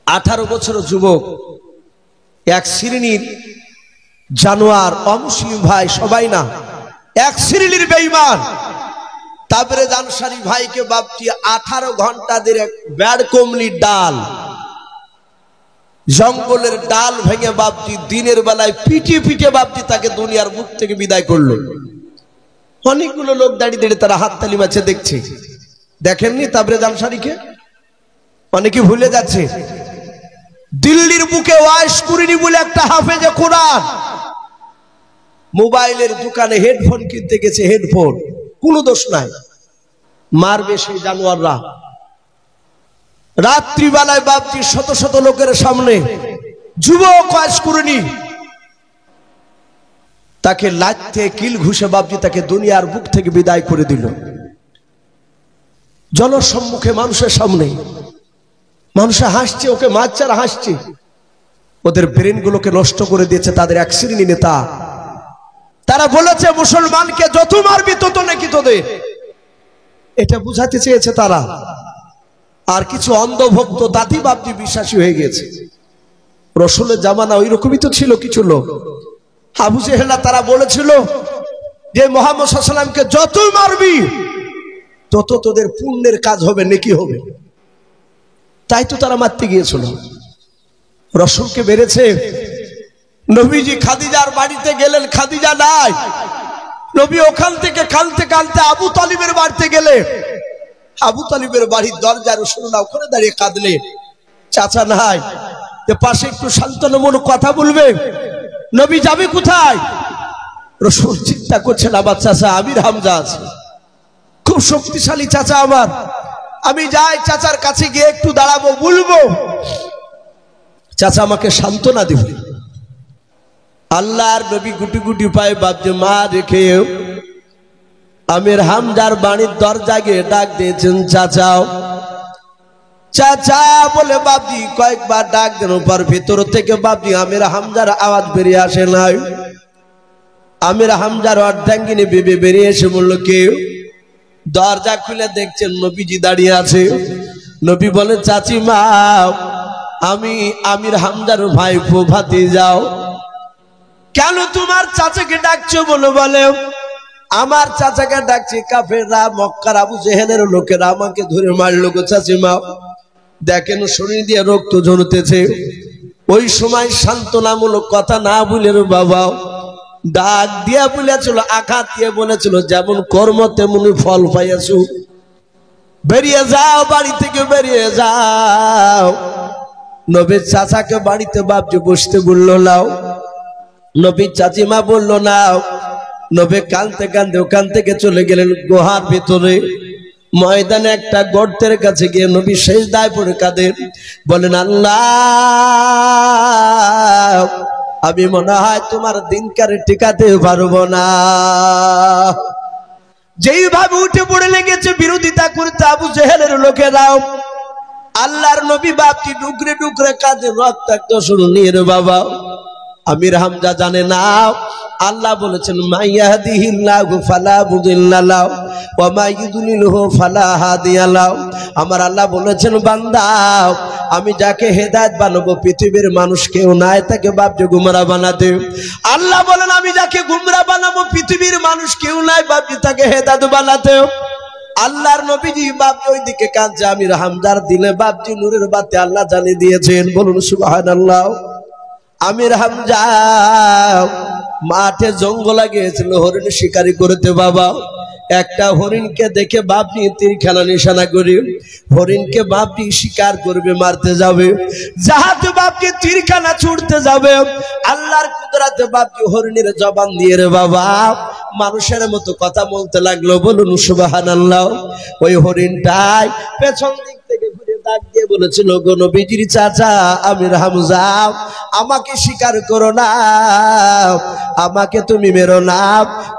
18 বছরের যুবক, এক শ্রেণীর জানোয়ার, অমুসলিম ভাই, সবাই না, এক শ্রেণীর বেঈমান তারপরে জানসারি ভাইকে বাপটি 18 ঘন্টা ধরে ব্যাড়কমলির ডাল, জঙ্গলের ডাল ভেঙে বাপটি দিনের বেলায় পিটিয়ে পিটিয়ে বাপটি তাকে দুনিয়ার মুখ থেকে বিদায় করলো। অনেকগুলো লোক দাঁড়িয়ে দাঁড়িয়ে তারা হাততালি মারছে দেখছে। দেখেননি তাবরে জানসারিকে? অনেকে ভুলে যাচ্ছে। দিল্লির বুকে ওয়াইস কুরিনি বলে একটা হাফেজে কোরআন মোবাইলের দোকানে হেডফোন কিনতে গেছে, হেডফোন, কোনো দোষ নাই, মারবে সেই জানোয়াররা। রাত্রিবেলায় বাপজি শত শত লোকের সামনে যুবক ওয়াইস কুরিনি তাকে লাথে কিল ঘুষে বাপজি তাকে দুনিয়ার বুক থেকে বিদায় করে দিল। জনসম্মুখে মানুষের সামনে, মানুষে হাসছে, ওকে মারছে আর হাসছে। ওদের ব্রেন গুলোকে নষ্ট করে দিয়েছে তাদের এক শ্রেণী নেতা। তারা বলেছে মুসলমানকে যত মারবি তত নাকি তোদের, এটা বুঝাতে চেয়েছে তারা। আর কিছু অন্ধভক্ত তাঁতি বাপজি বিশ্বাসী হয়ে গেছে। রসুলের জামানা ওই রকমই তো ছিল কিছু লোক। আবু জেহেলা তারা বলেছিল যে মুহাম্মদ সাল্লাল্লাহু আলাইহি ওয়াসাল্লামকে যতই মারবি তত তোদের পুণ্যের কাজ হবে, নেকি হবে। তাই তো তারা মারতে গিয়েছিল। রসুলকে বেড়েছে। নবীজি খাদিজার বাড়িতে গেলেন, খাদিজা নাই। নবী ওখান থেকে কাঁদতে কাঁদতে আবু তালিবের বাড়িতে গেলে, আবু তালিবের বাড়ির দরজা রাসূলুল্লাহ ওখানে দাঁড়িয়ে কাঁদলে। চাচা নাই, যে পাশে একটু শান্তনমূলক কথা বলবে। নবী যাবে কোথায়? রাসূল চিন্তা করছেন, আমার চাচা আমির হামজা আছে, খুব শক্তিশালী চাচা আমার, আমি যাই চাচার কাছে গিয়ে একটু দাঁড়াবো, বলবো, চাচা আমাকে সান্ত্বনা দিবে। আল্লাহর নবী গুটি গুটি পায়ে বাপজি মা রেখে আমির হামজার বাড়ির দরজা গিয়ে ডাক দিয়েছেন, চাচাও চাচা বলে বাপজি কয়েকবার ডাক দেন। পর ভেতর থেকে বাপজি আমির হামজার আওয়াজ বেরিয়ে আসে নাই। আমির হামজার অর্ধাঙ্গিনী বেবে বেরিয়ে এসে বলল, কেউ? দরজা খুলে দেখছেন নবীজি দাঁড়িয়ে আছে। নবী বলে, চাচিমা আমি আমির হামজার ভাইপো ভাতিজাও। কেন তোমার চাচাকে ডাকছো? বলে আমার চাচাকে ডাকছি কাফেররা, মক্কার আবু জেহেলের লোকেরা আমাকে ধরে মারলো গো চাচিমা, দেখেন শরীর দিয়ে রক্ত ঝরতেছে। ওই সময় সান্ত্বনামূলক কথা না বলে বাবা ডাক দিয়া বলেছিল, আঘাত দিয়ে বলেছিল, যেমন কর্ম তেমনি ফল পাইয়াছো, বেরিয়ে যাও, বাড়ি থেকে বেরিয়ে যাও। নবীর চাচাকে বাড়িতে বাপজি বসতে বললো নাও। নবীর চাচিমা বললো নাও। নবী কাঁদতে কাঁদতে ওখান থেকে চলে গেলেন গুহার ভিতরে। ময়দানে একটা গর্তের কাছে গিয়ে নবী সেজদায় পড়ে কাঁদেন, বলেন, আল্লাহ আমি মনে হয় তোমার দিনকারে টিকাতে পারবো না। যেইভাবে উঠে পড়ে লেগেছে বিরোধিতা করতে আবু জেহেলের লোকেরাও, আল্লাহর নবী বাপটি ডুকরে ডুকরে কাঁদে, রক্তাক্ত শুরু নিয়ে রে বাবা। আমির হামজা জানে না আল্লাহ বলেছেন, মাইয়াহদিহিল্লাহু ফালা মুদিল্লা লাহু ওয়া মা ইউদ্লিলহু ফালা হাদিয়া লাহু। আমার আল্লাহ বলেছেন, বান্দা আমি যাকে হেদায়েত বানাবো পৃথিবীর মানুষ কেউ নাই তাকে বাপজি গুমরা বানাতে। আল্লাহ বলেন, আমি যাকে গুমরা বানাবো পৃথিবীর মানুষ কেউ নাই বাপজি তাকে হেদায়েত বানাতে। আল্লাহর নবীজি বাপজি ওইদিকে কাঁদছে, আমির হামজার দিলে বাপজি নূরের বাতি আল্লাহ জ্বালিয়ে দিয়েছেন, বলুন সুবহানাল্লাহ। আমির হামজা মাঠে জঙ্গলে গিয়েছিল হরিণ শিকারি করতে বাবা। একটা হরিণকে দেখে বাপজি তীরখানা নিশানা করে হরিণকে বাপজি শিকার করবে, মারতে যাবে। যাহাতে বাপজি তীরখানা ছুটতে যাবে, আল্লাহর কুদরতে বাপজি হরিণের জবান দিয়ে রে বাবা মানুষের মতো কথা বলতে লাগলো, বলুন সুবহানাল্লাহ। ওই হরিণটাই পেছন দিক থেকে ঘুরে ডাক দিয়ে বলেছিল, গো নবীজির চাচা আমির হামজা আমাকে স্বীকার করো না, আমাকে তুমি মেরো না,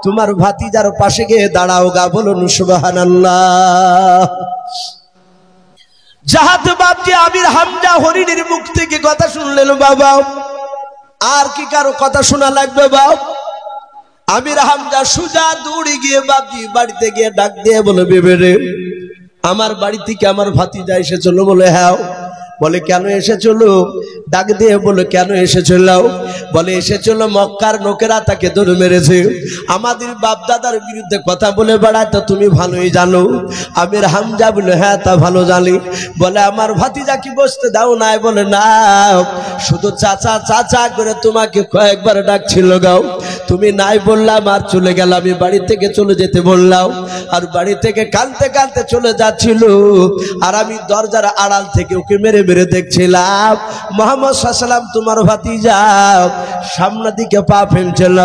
তোমার ভাতিজার পাশে গিয়ে দাঁড়াও গা, বলুন সুবহানাল্লাহ। যাহাতে বাপজি আমির হামজা হরিণের মুখ থেকে কথা শুনলেন বাবা, আর কি কারো কথা শোনা লাগবে বাপ? আমির হামজা সুজা দৌড়ে গিয়ে বাপজি বাড়িতে গিয়ে ডাক দিয়ে বলে, বেবে রে আমার বাড়ি থেকে আমার ভাতিজা এসেছিল। বলে, হ্যাঁ। বলে কেন এসেছিল? ডাক দিয়ে বলে কেন এসেছিল? বলে এসেছিল মক্কার লোকেরা তাকে দৌড় মেরেছে, আমাদের বাপ দাদার বিরুদ্ধে কথা বলে বেড়ায়, তো তুমি ভালোই জানো। আমির হামজা বলে হ্যাঁ তা ভালো জানি। বলে আমার ভাতিজা কি বসতে দাও নাই? বলে না, শুধু চাচা চাচা করে তোমাকে কয়েকবার ডাকছিল গাও, তুমি নাই বললাম আর চলে গেলাম। আমি বাড়ি থেকে চলে যেতে বললাম, আর বাড়ি থেকে কাঁদতে কাঁদতে চলে যাচ্ছিল, আর আমি দরজার আড়াল থেকে ওকে মেরে মেরে দেখছিলাম। মুহাম্মদ সাল্লাল্লাহু আলাইহি ওয়াসাল্লাম তোমার ভাতিজা সামনের দিকে পা ফেলছিল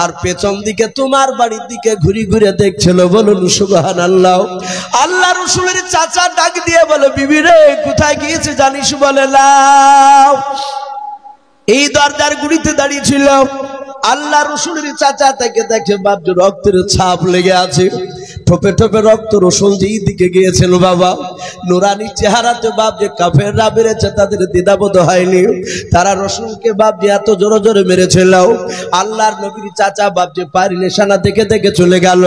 আর পেছন দিকে তোমার বাড়ির দিকে ঘুরে ঘুরে দেখছিল। বলুন সুবহানাল্লাহ। আল্লাহ রাসূলের চাচা ডাক দিয়ে বলে বিবি রে কোথায় গিয়েছে জানিস? বলে না। এই দরজার গুড়িতে দাঁড়িয়ে ছিল। আল্লাহ রসুলের চাচা তাকে দেখে বাপজি রক্তের ছাপ লেগে আছে, ঠোপে ঠোপে রক্ত রসুল যেই দিকে গিয়েছিল বাবা। নুরানি চেহারাতে বাপজি কাফেররা মেরেছে, তাদের দ্বিধাবোধ হয়নি, তারা রসুলকে বাপজি এত জোরে জোরে মেরেছিল। আল্লাহর নবীর চাচা বাপজি পায়ের নিশানা দেখে দেখে চলে গেল।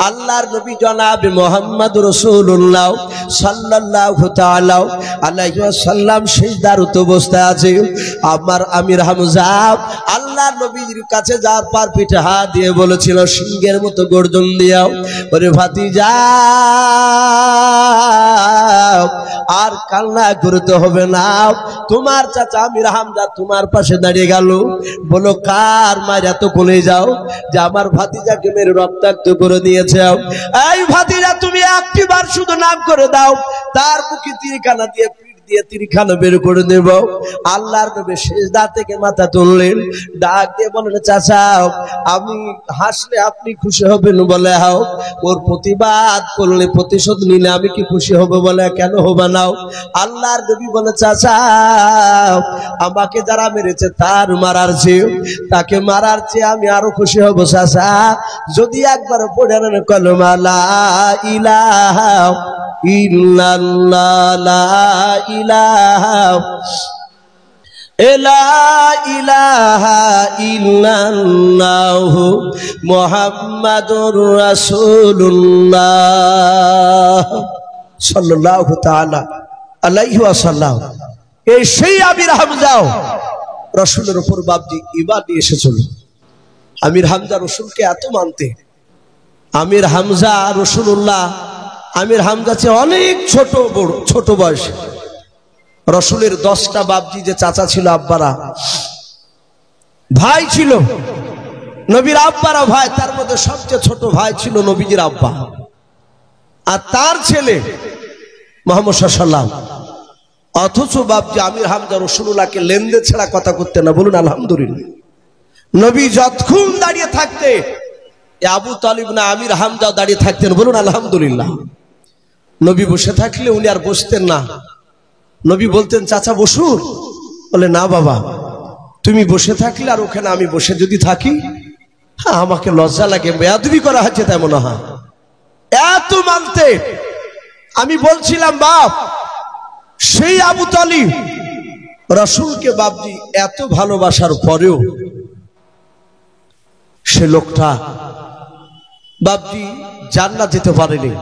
আল্লাহর নবী জনাবে মুহাম্মদ রাসূলুল্লাহ সাল্লাল্লাহু তাআলা আলাইহি ওয়াসাল্লাম সিজদারত অবস্থায় আছে। আমার আমির হামজা আল্লাহর নবীর কাছে যার পার পিঠে হাত দিয়ে বলেছিল সিংহের মতো গর্জন দিয়াও, ওরে ভাতিজা আর কান্না করতে হবে না, তোমার চাচা আমির হামজা তোমার পাশে দাঁড়িয়ে গেল। বলো কার মার এত কোলে যাও যে আমার ভাতিজাকে মেরে রক্তাক্ত করে দিয়েছে? এই ভাতিজা তুমি একটি বার শুধু নাম করে দাও, তার মুখে তীরখানা দিয়ে দিয়ে তীরখানা বের করে দেব। আল্লাহর নবী সিজদা থেকে মাথা তুললেন, ডাক দিয়ে বলেন চাচা আমি হাসলে আপনি খুশি হবেন? বলে হাও। ওর প্রতিবাদ করলে প্রতিশোধ নিলে আমি কি খুশি হব? বলে কেন হবে না? আল্লাহর নবী বলে চাচা আমাকে যারা মেরেছে তার মারার চেয়ে, তাকে মারার চেয়ে আমি আরো খুশি হব চাচা যদি একবার পড়ে নেন কলমা লা ইলাহা ইল্লাল্লাহ লা ইলাহা ইলাহা ইল্লাল্লাহু মুহাম্মাদুর রাসূলুল্লাহ সাল্লাল্লাহু তাআলা আলাইহি ওয়াসাল্লাম। এই সেই আমির হামজা রাসূলের উপর বাপজি ঈমান নিয়ে এসেছিল। আমির হামজা রাসূলকে এত মানতে, আমির হামজা রাসূলুল্লাহ আমির হামজা চেয়ে অনেক ছোট বয়স। রসুলের 10টা বাপজি যে চাচা ছিল আব্বারা ভাই ছিল, নবীর আব্বারা ভাই, তার মধ্যে সবচেয়ে ছোট ভাই ছিল নবীজির আব্বা, আর তার ছেলে মুহাম্মদ সাল্লাল্লাহু। অথচ বাপজি আমির হামজা রাসূলুল্লাহকে লেনদেন ছাড়া কথা করতে না। বলুন আলহামদুলিল্লাহ। নবী যতক্ষণ দাঁড়িয়ে থাকতে আবু তালিব না আমির হামজা দাঁড়িয়ে থাকতেন। বলুন আলহামদুলিল্লাহ। নবী বসে থাকলে উনি আর বসতেন না। নবী বলতেন চাচা বসুন, বলে না বাবা তুমি বসে থাকলে আর ওখানে আমি বসে যদি থাকি হ্যাঁ আমাকে লজ্জা লাগে, বেয়াদবি করা হচ্ছে তাই মনে হয়। এত মানতে আমি বলছিলাম বাপ সেই আবু তালিব রাসূলকে বাপজি এত ভালোবাসার পরেও সে লোকটা বাপজি জান্নাত যেতে পারেনি।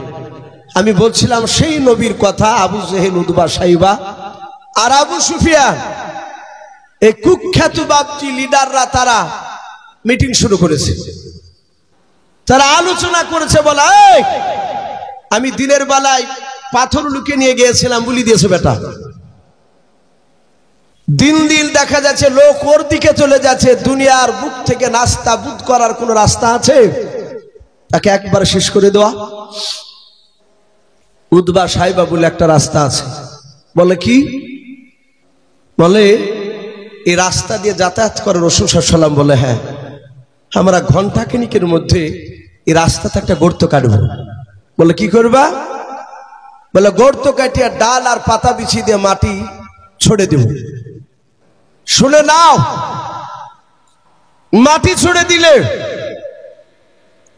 আমি বলছিলাম সেই নবীর কথা, আবু জেহেল উতবা সাইবা আর আবু সুফিয়ান এই কুখ্যাত বাপজি লিডাররা তারা মিটিং শুরু করেছে, তারা আলোচনা করেছে। বলা আমি দিনের বেলায় পাথর লুকিয়ে নিয়ে গিয়েছিলাম, বলি দিয়েছে বেটা। দিন দিন দেখা যাচ্ছে লোক ওর দিকে চলে যাচ্ছে। দুনিয়ার বুক থেকে নাস্তা বুধ করার কোন রাস্তা আছে? তাকে একবার শেষ করে দেওয়া। উতবা সাইবা বলে একটা রাস্তা আছে। বলে কি? বলে এই রাস্তা দিয়ে যাতায়াত করে রাসূল সাল্লাল্লাহু আলাইহি ওয়াসাল্লাম। বলে হ্যাঁ, আমরা ঘন্টাখানিকের মধ্যে এই রাস্তাতে একটা গর্ত কাটব। বলে কি করবা? বলে গর্ত কাটিয়ে ডাল আর পাতা বিছিয়ে দিয়ে মাটি ছড়ে দেব। শুনে নাও, মাটি ছড়ে দিলে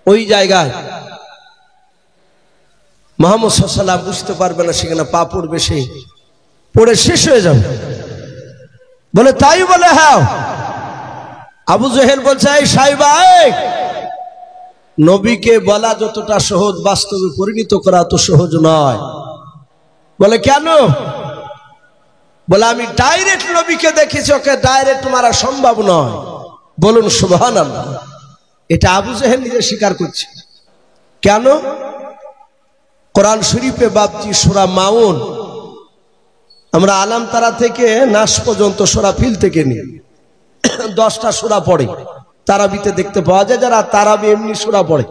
ওই জায়গায় মুহাম্মদ সাল্লাল্লাহু আলাইহি ওয়াসাল্লাম বুঝতে পারবে না, সেখানে পা পড়বে, সে পড়ে শেষ হয়ে যাবে। বলে তাই? বলে হ্যাঁ। আবু জেহেল বলছে এই সাইবা নবীকে বলা যতটা সহজ, বাস্তবে পরিণত করা তো সহজ নয়। বলে কেন? বলে আমি ডাইরেক্ট নবীকে দেখেছি, ওকে ডাইরেক্ট মারা সম্ভব নয়। বলুন সুবহানাল্লাহ। এটা আবু জেহেল নিজে স্বীকার করছে। কেন? কোরআন শরীফে বাপজি সূরা মাউন, আমরা আলাম তারা থেকে নাস পর্যন্ত সূরা ফিল থেকে নিয়ে 10টা সূরা পড়ে, তারাবিতে দেখতে পাওয়া যায়, যারা তারাবি এমনি সূরা পড়ে।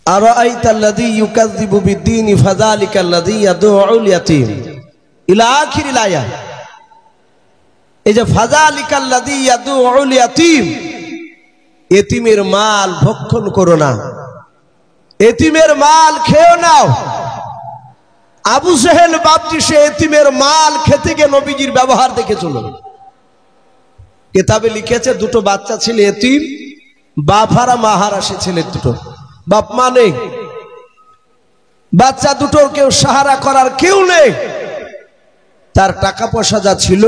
আরাআইতাল্লাযী ইউকাযযিবু বিদ্দীন ফাযালিকাল্লাযী ইয়াদউল ইয়াতীম ইলা আখিরিল আয়াত। এই যে ফাযালিকাল্লাযী ইয়াদউল ইয়াতীম, এতিমের মাল ভক্ষণ করো না, এতিমের মাল খেও নাও। আবু জেহেল বাপজি সে এতিমের মাল খেতে গিয়ে নবীজির ব্যবহার দেখে চলো। কিতাবে লিখেছে দুটো বাচ্চা ছিল এতিম, বাফারা মাহারা, সে ছেলে দুটো, বাপ মা নেই, বাচ্চা দুটোর কেউ সাহারা করার কেউ নেই। তার টাকা পয়সা যা ছিল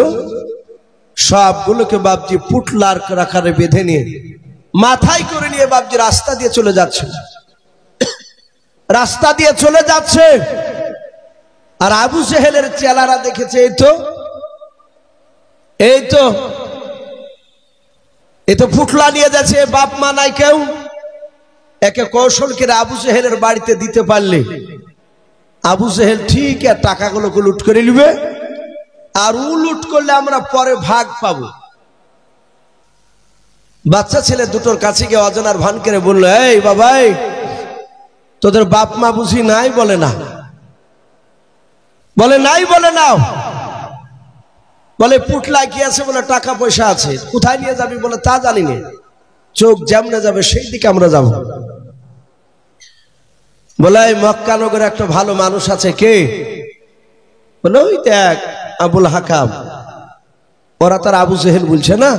সবগুলোকে বাপজি পুটলার আকারে বেঁধে নিয়ে মাথায় করে নিয়ে বাপজি রাস্তা দিয়ে চলে যাচ্ছে, রাস্তা দিয়ে চলে যাচ্ছে। আর আবু জেহেলের চেলারা দেখেছে, এই তো পুটলা নিয়ে যাচ্ছে, বাপ মা নাই কেউ। একে কৌশল করে আবু জেহেলের বাড়িতে দিতে পারলে আবু জেহেল ঠিক টাকাগুলোকে লুট করে নিবে, আর ও লুট করলে আমরা পরে ভাগ পাবো। বাচ্চা ছেলে দুটোর কাছে গিয়ে অজানার ভান করে বললো, এই বাবাই, তোদের বাপ মা বুঝি নাই? বলে না। বলে নাই? বলে নাও। বলে পুটলা কি আছে? বলে টাকা পয়সা আছে। কোথায় নিয়ে যাবি? বলে তা জানি না, চোখ যেমনে যাবে সেই দিকে আমরা যাব। বলে এই মক্কানগরে একটা ভালো মানুষ আছে। কে? বলে ওই দেখ আবুল হাকাম। ওরা তার আবু জেহেল বলছে না,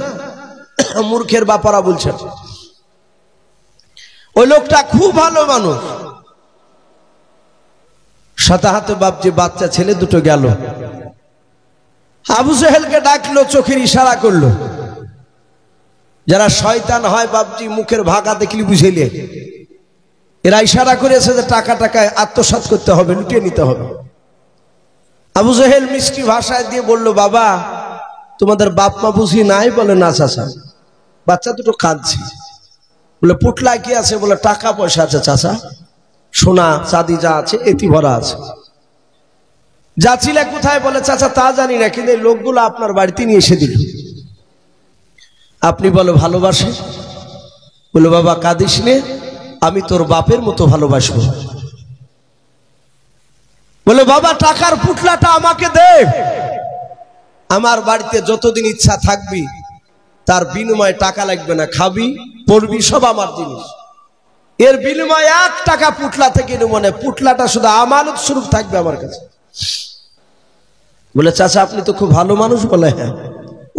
মূর্খের বাপারা বলছে। ওই লোকটা খুব ভালো মানুষ। সাথে হাতে বাপজি বাচ্চা ছেলে দুটো গেল, আবু জেহেলকে ডাকলো, চোখের ইশারা করলো। যারা শয়তান হয় বাপজি মুখের ভাগা দেখলি বুঝেলে, এরা ইশারা করেছে যে টাকা টাকায় আত্মসাৎ করতে হবে, লুটিয়ে নিতে হবে। আবু জেহেল মিষ্টি ভাষায় দিয়ে বলল, বাবা তোমাদের বাপ মা বুঝি নাই? বলে না চাচা। বাচ্চা দুটো কাঁদছে। বলে পুটলা কি আছে? বলে টাকা পয়সা আছে চাচা, সোনা চাঁদি যা আছে এতি ভরা আছে। যাচ্ছিলে কোথায়? বলে চাচা তা জানি না, কিন্তু এই লোকগুলো আপনার বাড়িতে নিয়ে এসে দিল। আপনি বলো ভালোবাসে? বলে বাবা কাঁদিস নে, আমি তোর বাপের মতো ভালোবাসবো। বলে বাবা টাকার পুটলাটা আমাকে দে, আমার বাড়িতে যতদিন ইচ্ছা থাকবি, তার বিনিময়ে টাকা লাগবে না, খাবি পড়বি সব আমার জিনিস। এর বিনিময়ে 1 টাকা পুটলা থেকে মনে, পুটলাটা শুধু আমানত স্বরূপ থাকবে আমার কাছে। বলে চাচা আপনি তো খুব ভালো মানুষ। বলে হ্যাঁ।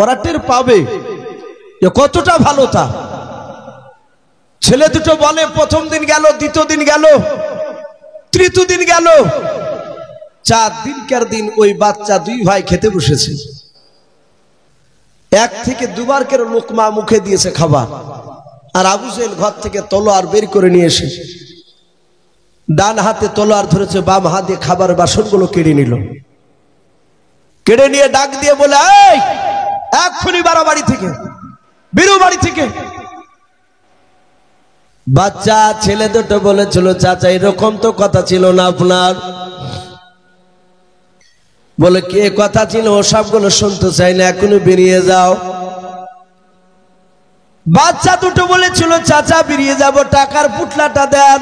ওরা টের পাবে যে কতটা ভালো তা। ছেলে দুটো বলে প্রথম দিন গেল, দ্বিতীয় দিন গেল, তৃতীয় দিন গেল, 4 দিনকার দিন ওই বাচ্চা 2 ভাই খেতে বসেছে। 1 থেকে 2 বার করে লোকমা মুখে দিয়েছে খাবার। আর আবু জেহেল ঘর থেকে তলোয়ার বের করে নিয়ে এসে ডান হাতে তলোয়ার ধরেছে, বাম হাতে খাবার বাসনগুলো কেড়ে নিল। কেড়ে নিয়ে ডাক দিয়ে বলে, এই এক্ষুনি বাড়া বাড়ি থেকে, বেরো বাড়ি থেকে। বাচ্চা ছেলে দুটো বলেছিল, চাচা এরকম তো কথা ছিল না আপনার। বলে কে কথা ছিল? ও সবগুলো শুনতে চাই না, এখনই বেরিয়ে যাও। বাচ্চা দুটো বলেছিল, চাচা বেরিয়ে যাব, টাকার পুটলাটা দেন।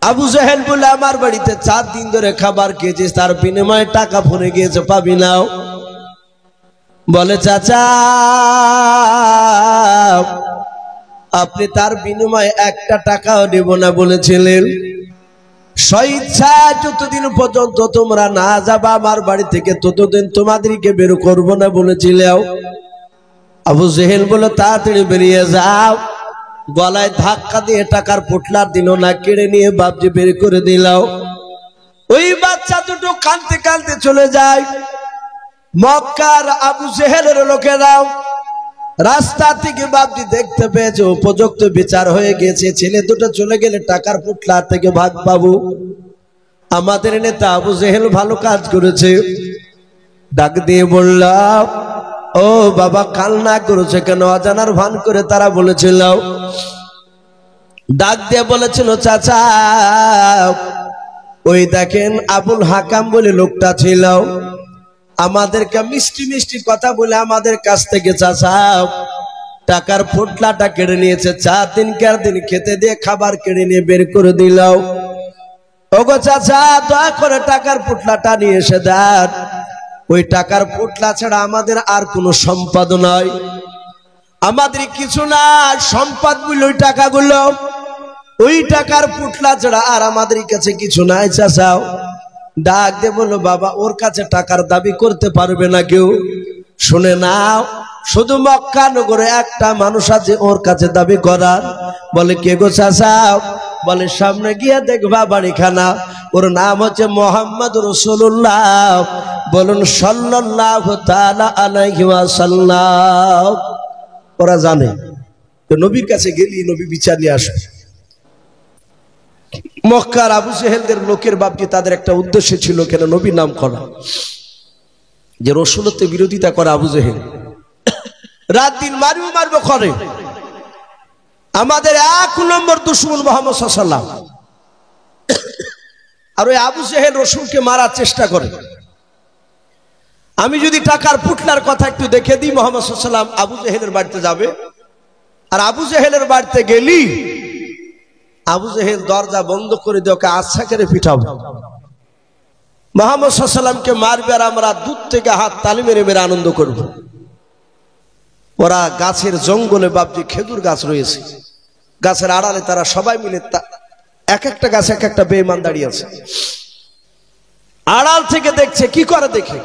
আবু জেহেল বলে আমার বাড়িতে 4 দিন ধরে খাবার খেয়েছিস, তার বিনিময়ে টাকা ভরে গিয়েছে, পাবি নাও। বলে চাচা আপনি তার বিনিময়ে 1টা টাকাও দেব না বলেছিলেন। স্বইচ্ছা যতদিন পর্যন্ত তোমরা না যাবা আমার বাড়ি থেকে, ততদিন তোমাদেরকে বের করবো না বলেছিলেও। আবু জেহেল বলে তাড়াতাড়ি বেরিয়ে যাও। গলায় ধাক্কা দিয়ে টাকার পুটলার দিল না, কেড়ে নিয়ে বাপজি বের করে দিলাও। ওই বাচ্চা দুটো কাঁদতে কাঁদতে চলে যায়। মক্কার আবু জেহেলের লোকেরাও রাস্তা থেকে বাপজি দেখতে পেয়েছে উপযুক্ত বিচার হয়ে গেছে, ছেলে দুটো চলে গেলে টাকার পুটলা থেকে ভাগ পাবো। আমাদের নেতা আবু জেহেল ভালো কাজ করেছে। ডাক দিয়ে বললাম, ও বাবা কান্না করেছে কেন? অজানার ভান করে তারা বলেছিল। ডাক দিয়ে বলেছিল, চাচা ওই দেখেন আবুল হাকাম বলে লোকটা ছিল, আমাদেরকে মিষ্টি মিষ্টি কথা বলে আমাদের কাছ থেকে চাচা টাকার পোটলাটা কেড়ে নিয়েছে। 4 দিন খেতে দিয়ে খাবার কেড়ে নিয়ে বের করে দিল। ওগো চাচা দয়া করে টাকার পোটলাটা নিয়ে এসে দেন। ওই টাকার পোটলা ছাড়া আমাদের আর কোনো সম্পদ নয়, আমাদের কিছু না, সম্পদ বলে ওই টাকাগুলো, ওই টাকার পোটলা ছাড়া আর আমাদের কাছে কিছু নাই। চাচা ডাক দিয়ে বললো, বাবা ওর কাছে টাকার দাবি করতে পারবে না কেউ। শুনে নাও, শুধু মক্কা নগরে একটা মানুষ আছে ওর কাছে দাবি করার। বলে কে গো চাচা? বলে সামনে গিয়ে দেখবা বাড়িখানা, ওর নাম হচ্ছে মোহাম্মদ রাসূলুল্লাহ। বলুন সাল্লাল্লাহু তাআলা আলাইহি ওয়াসাল্লাম। ওরা জানে তো নবীর কাছে গেলি নবী বিচার নিয়ে আসে। মক্কার আবু জেহেলদের লোকের বাপটি তাদের একটা উদ্দেশ্য ছিল, কেন নবীর নাম করা, যে রাসূলত্বের বিরোধিতা করে আবু জেহেল রাত দিন মারবো করে। আমাদের 1 নম্বর দুশমন মুহাম্মদ সাল্লাল্লাহু আলাইহি ওয়াসাল্লাম। আর ওই আবু জেহেল রাসূলকে মারার চেষ্টা করে। আমি যদি টাকার পুটলার কথা একটু দেখে দিই, মুহাম্মদ সাল্লাল্লাহু আলাইহি ওয়াসাল্লাম আবু জেহেলের বাড়িতে যাবে, আর আবু জেহেলের বাড়িতে গেলি আবু জেহেল দরজা বন্ধ করে দিয়ে ওকে আচ্ছা করে পিটাবো। মুহাম্মদ সাল্লাল্লাহু আলাইহি ওয়াসাল্লামকে মারবে আর আমরা দূর থেকে হাত তালি মেরে মেরে আনন্দ করব। ওরা গাছের জঙ্গলে বাপজি খেজুর গাছ রয়েছে, গাছের আড়ালে তারা সবাই মিলে এক একটা গাছে এক একটা বেঈমান দাঁড়িয়ে আছে। আড়াল থেকে দেখছে, কি করে দেখে